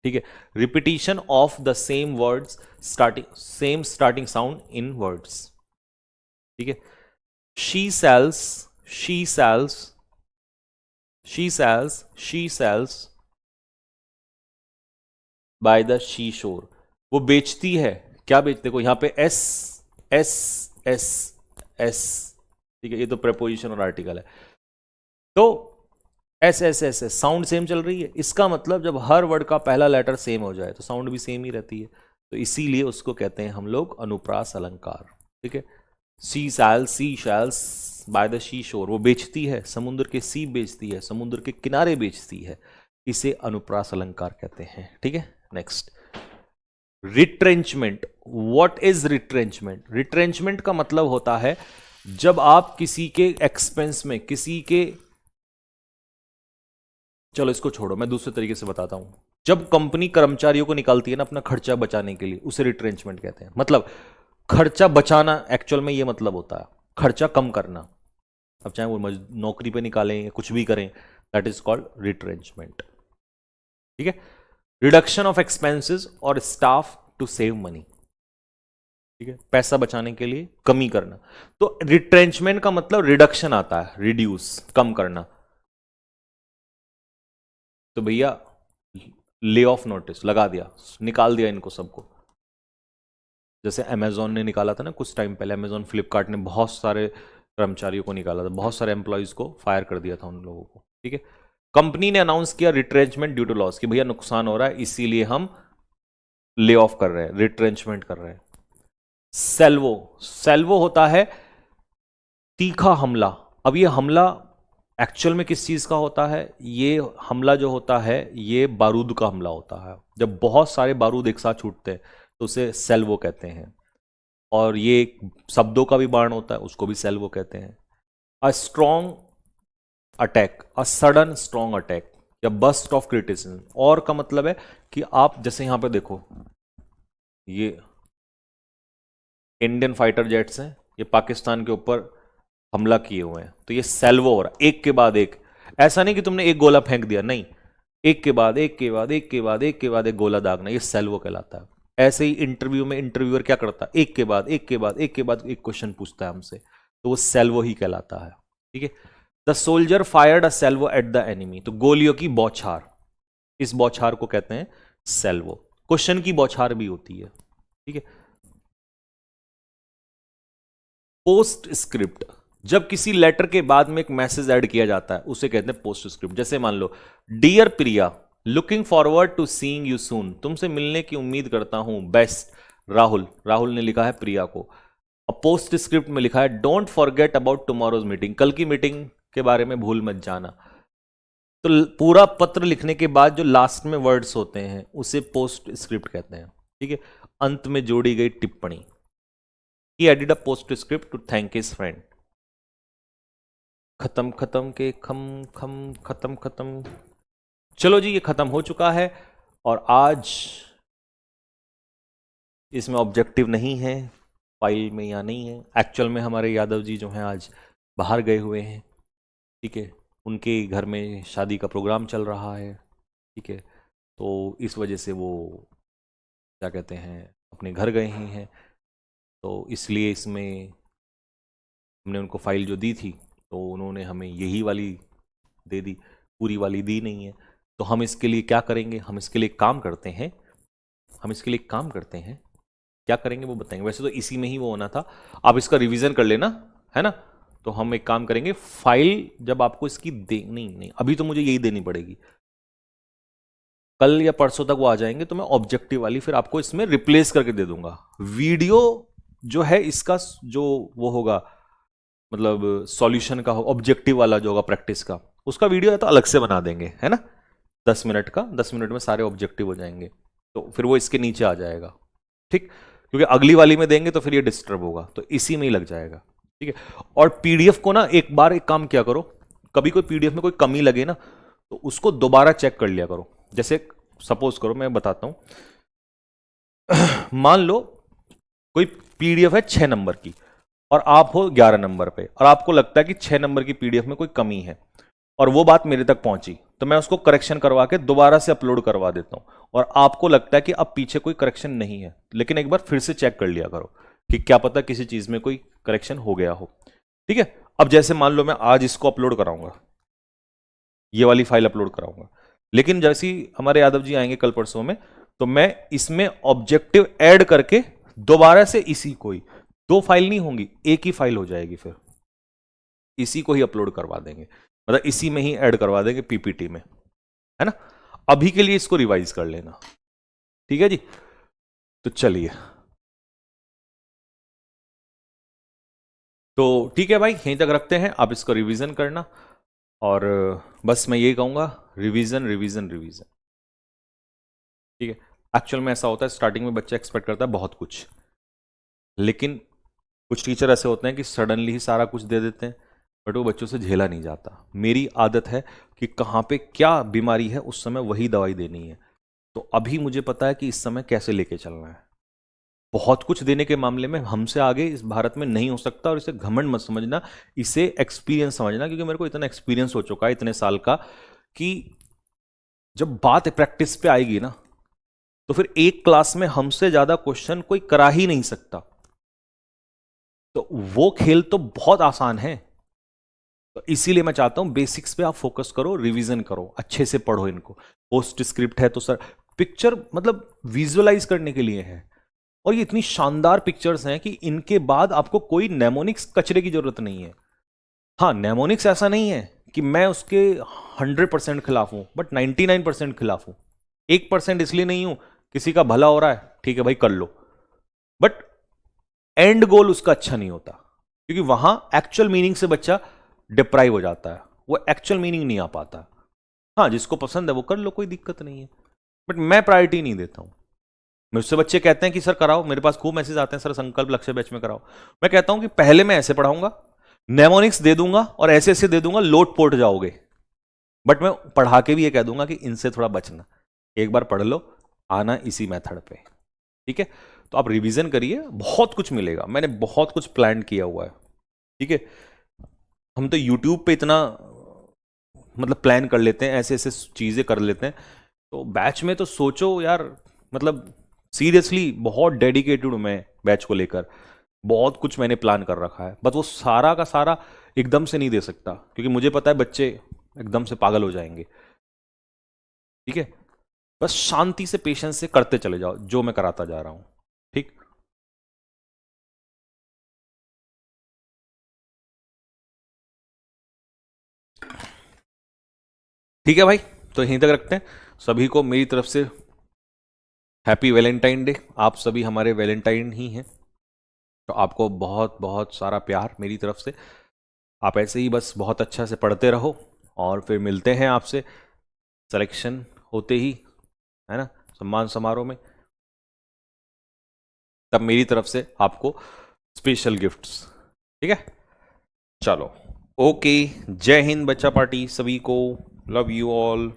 ठीक है, repetition of the same words, same starting sound in words. ठीक है, she sales, she sales, she sales, she sales bye the sea shore. वो बेचती है, क्या बेचते, देखो यहां पे एस एस एस एस। ठीक है, ये तो प्रेपोजिशन और आर्टिकल है, तो S S S S sound same चल रही है। इसका मतलब जब हर वर्ड का पहला लेटर सेम हो जाए तो साउंड भी सेम ही रहती है, तो इसीलिए उसको कहते हैं हम लोग अनुप्रास अलंकार। ठीक है, she sells, sea shells by the sea shore, वो बेचती है, समुद्र के सी बेचती है, समुद्र के किनारे बेचती है, इसे अनुप्रास अलंकार कहते हैं। ठीक है, next. Retrenchment, what is retrenchment? Retrenchment का मतलब होता है जब आप किसी के एक्सपेंस में, किसी के, चलो इसको छोड़ो, मैं दूसरे तरीके से बताता हूं। जब कंपनी कर्मचारियों को निकालती है ना अपना खर्चा बचाने के लिए, उसे रिट्रेंचमेंट कहते हैं। मतलब खर्चा बचाना एक्चुअल में ये मतलब होता है खर्चा कम करना। अब चाहे वो नौकरी पे निकालें या कुछ भी करें, दैट इज कॉल्ड रिट्रेंचमेंट। ठीक है, रिडक्शन ऑफ एक्सपेंसेस और स्टाफ टू सेव मनी, ठीक है, पैसा बचाने के लिए कमी करना। तो रिट्रेंचमेंट का मतलब रिडक्शन आता है, रिड्यूस, कम करना। तो भैया ले ऑफ नोटिस लगा दिया, निकाल दिया इनको सबको। जैसे अमेजोन ने निकाला था ना कुछ टाइम पहले, अमेजोन फ्लिपकार्ट ने बहुत सारे कर्मचारियों को निकाला था, बहुत सारे एम्प्लॉयज को फायर कर दिया था उन लोगों को, ठीक है। कंपनी ने अनाउंस किया रिट्रेंचमेंट ड्यू टू लॉस, कि भैया नुकसान हो रहा है इसीलिए हम ले ऑफ कर रहे हैं, रिट्रेंचमेंट कर रहे हैं। सेल्वो, सेल्वो होता है तीखा हमला। अब ये हमला एक्चुअल में किस चीज का होता है? ये हमला जो होता है ये बारूद का हमला होता है। जब बहुत सारे बारूद एक साथ छूटते हैं तो उसे सेल्वो कहते हैं। और ये शब्दों का भी बाण होता है, उसको भी सेल्वो कहते हैं। A strong attack, a sudden strong attack या बस्ट ऑफ क्रिटिसिज्म। और का मतलब है कि आप जैसे यहां पे देखो, ये इंडियन फाइटर जेट्स हैं, ये पाकिस्तान के ऊपर हमला किए हुए हैं, तो ये सेल्वो हो रहा है एक के बाद एक। ऐसा नहीं कि तुमने एक गोला फेंक दिया, नहीं, एक के बाद एक के बाद एक के बाद एक के बाद एक गोला दागना, ये सेल्वो कहलाता है। ऐसे ही इंटरव्यू में इंटरव्यूअर क्या करता है? एक के बाद एक के बाद एक के बाद एक क्वेश्चन पूछता है हमसे, तो वो सेल्वो ही कहलाता है, ठीक है। The soldier fired a salvo at the enemy, तो गोलियों की बौछार, इस बौछार को कहते हैं सेल्वो। क्वेश्चन की बौछार भी होती है, ठीक है। पोस्ट स्क्रिप्ट, जब किसी लेटर के बाद में एक मैसेज ऐड किया जाता है उसे कहते हैं पोस्ट स्क्रिप्ट। जैसे मान लो, dear Priya, looking forward to seeing you soon, तुमसे मिलने की उम्मीद करता हूं, बेस्ट राहुल। राहुल ने लिखा है प्रिया को। अब पोस्ट स्क्रिप्ट में लिखा है don't forget about tomorrow's meeting, कल की मीटिंग के बारे में भूल मत जाना। तो पूरा पत्र लिखने के बाद जो लास्ट में वर्ड्स होते हैं उसे पोस्ट स्क्रिप्ट कहते हैं, ठीक है। अंत में जोड़ी गई टिप्पणी, he added a postscript to thank his friend. खत्म खत्म के खम खम खत्म खत्म। चलो जी, ये खत्म हो चुका है। और आज इसमें ऑब्जेक्टिव नहीं है, फाइल में या नहीं है। एक्चुअल में हमारे यादव जी जो हैं आज बाहर गए हुए हैं, ठीक है। उनके घर में शादी का प्रोग्राम चल रहा है, ठीक है। तो इस वजह से वो क्या कहते हैं, अपने घर गए ही हैं। तो इसलिए इसमें हमने उनको फाइल जो दी थी तो उन्होंने हमें यही वाली दे दी, पूरी वाली दी नहीं है। तो हम इसके लिए क्या करेंगे, हम इसके लिए काम करते हैं, हम इसके लिए काम करते हैं, क्या करेंगे वो बताएंगे। वैसे तो इसी में ही वो होना था, आप इसका रिवीजन कर लेना, है ना। तो हम एक काम करेंगे, फाइल जब आपको इसकी नहीं, अभी तो मुझे यही देनी पड़ेगी, कल या परसों तक वो आ जाएंगे तो मैं ऑब्जेक्टिव वाली फिर आपको इसमें रिप्लेस करके दे दूंगा। वीडियो जो है इसका जो वो होगा, मतलब सॉल्यूशन का ऑब्जेक्टिव वाला जो होगा प्रैक्टिस का, उसका वीडियो है तो अलग से बना देंगे, है ना, 10 मिनट का। 10 मिनट में सारे ऑब्जेक्टिव हो जाएंगे, तो फिर वो इसके नीचे आ जाएगा, ठीक। क्योंकि अगली वाली में देंगे तो फिर ये डिस्टर्ब होगा, तो इसी में ही लग जाएगा, ठीक है। और पीडीएफ को ना एक बार एक काम किया करो, कभी कोई पीडीएफ में कोई कमी लगे ना तो उसको दोबारा चेक कर लिया करो। जैसे सपोज करो, मैं बताता हूं, मान लो कोई पीडीएफ है 6 नंबर की और आप हो 11 नंबर पे, और आपको लगता है कि 6 नंबर की पीडीएफ में कोई कमी है और वो बात मेरे तक पहुंची, तो मैं उसको करेक्शन करवा के दोबारा से अपलोड करवा देता हूं। और आपको लगता है कि अब पीछे कोई करेक्शन नहीं है, लेकिन एक बार फिर से चेक कर लिया करो कि क्या पता किसी चीज में कोई करेक्शन हो गया हो, ठीक है। अब जैसे मान लो मैं आज इसको अपलोड कराऊंगा, ये वाली फाइल अपलोड कराऊंगा, लेकिन जैसे ही हमारे यादव जी आएंगे कल परसों में, तो मैं इसमें ऑब्जेक्टिव ऐड करके दोबारा से इसी को ही, 2 फाइल नहीं होंगी, एक ही फाइल हो जाएगी, फिर इसी को ही अपलोड करवा देंगे, मतलब इसी में ही ऐड करवा देंगे पीपीटी में, है ना। अभी के लिए इसको रिवाइज कर लेना, ठीक है जी। तो चलिए, तो ठीक है भाई, यहीं तक रखते हैं, आप इसको रिवीजन करना। और बस मैं यही कहूंगा, रिवीजन रिवीजन रिवीजन, ठीक है। एक्चुअल में ऐसा होता है, स्टार्टिंग में बच्चा एक्सपेक्ट करता है बहुत कुछ, लेकिन कुछ टीचर ऐसे होते हैं कि सडनली ही सारा कुछ दे देते हैं, बट वो बच्चों से झेला नहीं जाता। मेरी आदत है कि कहाँ पे क्या बीमारी है उस समय वही दवाई देनी है। तो अभी मुझे पता है कि इस समय कैसे लेके चलना है। बहुत कुछ देने के मामले में हमसे आगे इस भारत में नहीं हो सकता, और इसे घमंड मत समझना, इसे एक्सपीरियंस समझना, क्योंकि मेरे को इतना एक्सपीरियंस हो चुका है इतने साल का कि जब बात प्रैक्टिस पे आएगी ना, तो फिर एक क्लास में हमसे ज्यादा क्वेश्चन कोई करा ही नहीं सकता। तो वो खेल तो बहुत आसान है। तो इसीलिए मैं चाहता हूं बेसिक्स पे आप फोकस करो, रिवीजन करो, अच्छे से पढ़ो इनको। पोस्ट स्क्रिप्ट है तो सर पिक्चर मतलब विजुअलाइज करने के लिए है, और ये इतनी शानदार पिक्चर्स हैं कि इनके बाद आपको कोई नेमोनिक्स कचरे की जरूरत नहीं है। हाँ, नेमोनिक्स ऐसा नहीं है कि मैं उसके 100% खिलाफ हूं, बट 99% खिलाफ हूं। 1% इसलिए नहीं हूं, किसी का भला हो रहा है, ठीक है भाई कर लो, बट एंड गोल उसका अच्छा नहीं होता, क्योंकि वहां एक्चुअल मीनिंग से बच्चा डिप्राइव हो जाता है, वो एक्चुअल मीनिंग नहीं आ पाता। हाँ, जिसको पसंद है वो कर लो, कोई दिक्कत नहीं है, बट मैं प्रायोरिटी नहीं देता हूं। मुझसे बच्चे कहते हैं कि सर कराओ, मेरे पास खूब मैसेज आते हैं, सर संकल्प लक्ष्य बैच में कराओ। मैं कहता हूं कि पहले मैं ऐसे पढ़ाऊंगा, नेमोनिक्स दे दूंगा और ऐसे ऐसे दे दूंगा, लोट पोट जाओगे, बट मैं पढ़ा के भी ये कह दूंगा कि इनसे थोड़ा बचना, एक बार पढ़ लो, आना इसी मेथड पे, ठीक है। तो आप रिवीजन करिए, बहुत कुछ मिलेगा, मैंने बहुत कुछ प्लान किया हुआ है, ठीक है। हम तो यूट्यूब पे इतना मतलब प्लान कर लेते हैं, ऐसे ऐसे चीजें कर लेते हैं, तो बैच में तो सोचो यार, मतलब सीरियसली बहुत डेडिकेटेड हूं मैं बैच को लेकर, बहुत कुछ मैंने प्लान कर रखा है, बस वो सारा का सारा एकदम से नहीं दे सकता, क्योंकि मुझे पता है बच्चे एकदम से पागल हो जाएंगे, ठीक है। बस शांति से पेशेंस से करते चले जाओ जो मैं कराता जा रहा हूं, ठीक। ठीक है भाई, तो यहीं तक रखते हैं। सभी को मेरी तरफ से हैप्पी वैलेंटाइन डे। आप सभी हमारे वैलेंटाइन ही हैं, तो आपको बहुत बहुत सारा प्यार मेरी तरफ से। आप ऐसे ही बस बहुत अच्छा से पढ़ते रहो, और फिर मिलते हैं आपसे सिलेक्शन होते ही, है ना, सम्मान समारोह में, तब मेरी तरफ से आपको स्पेशल गिफ्ट्स, ठीक है। चलो, ओके, जय हिंद बच्चा पार्टी सभी को, लव यू ऑल।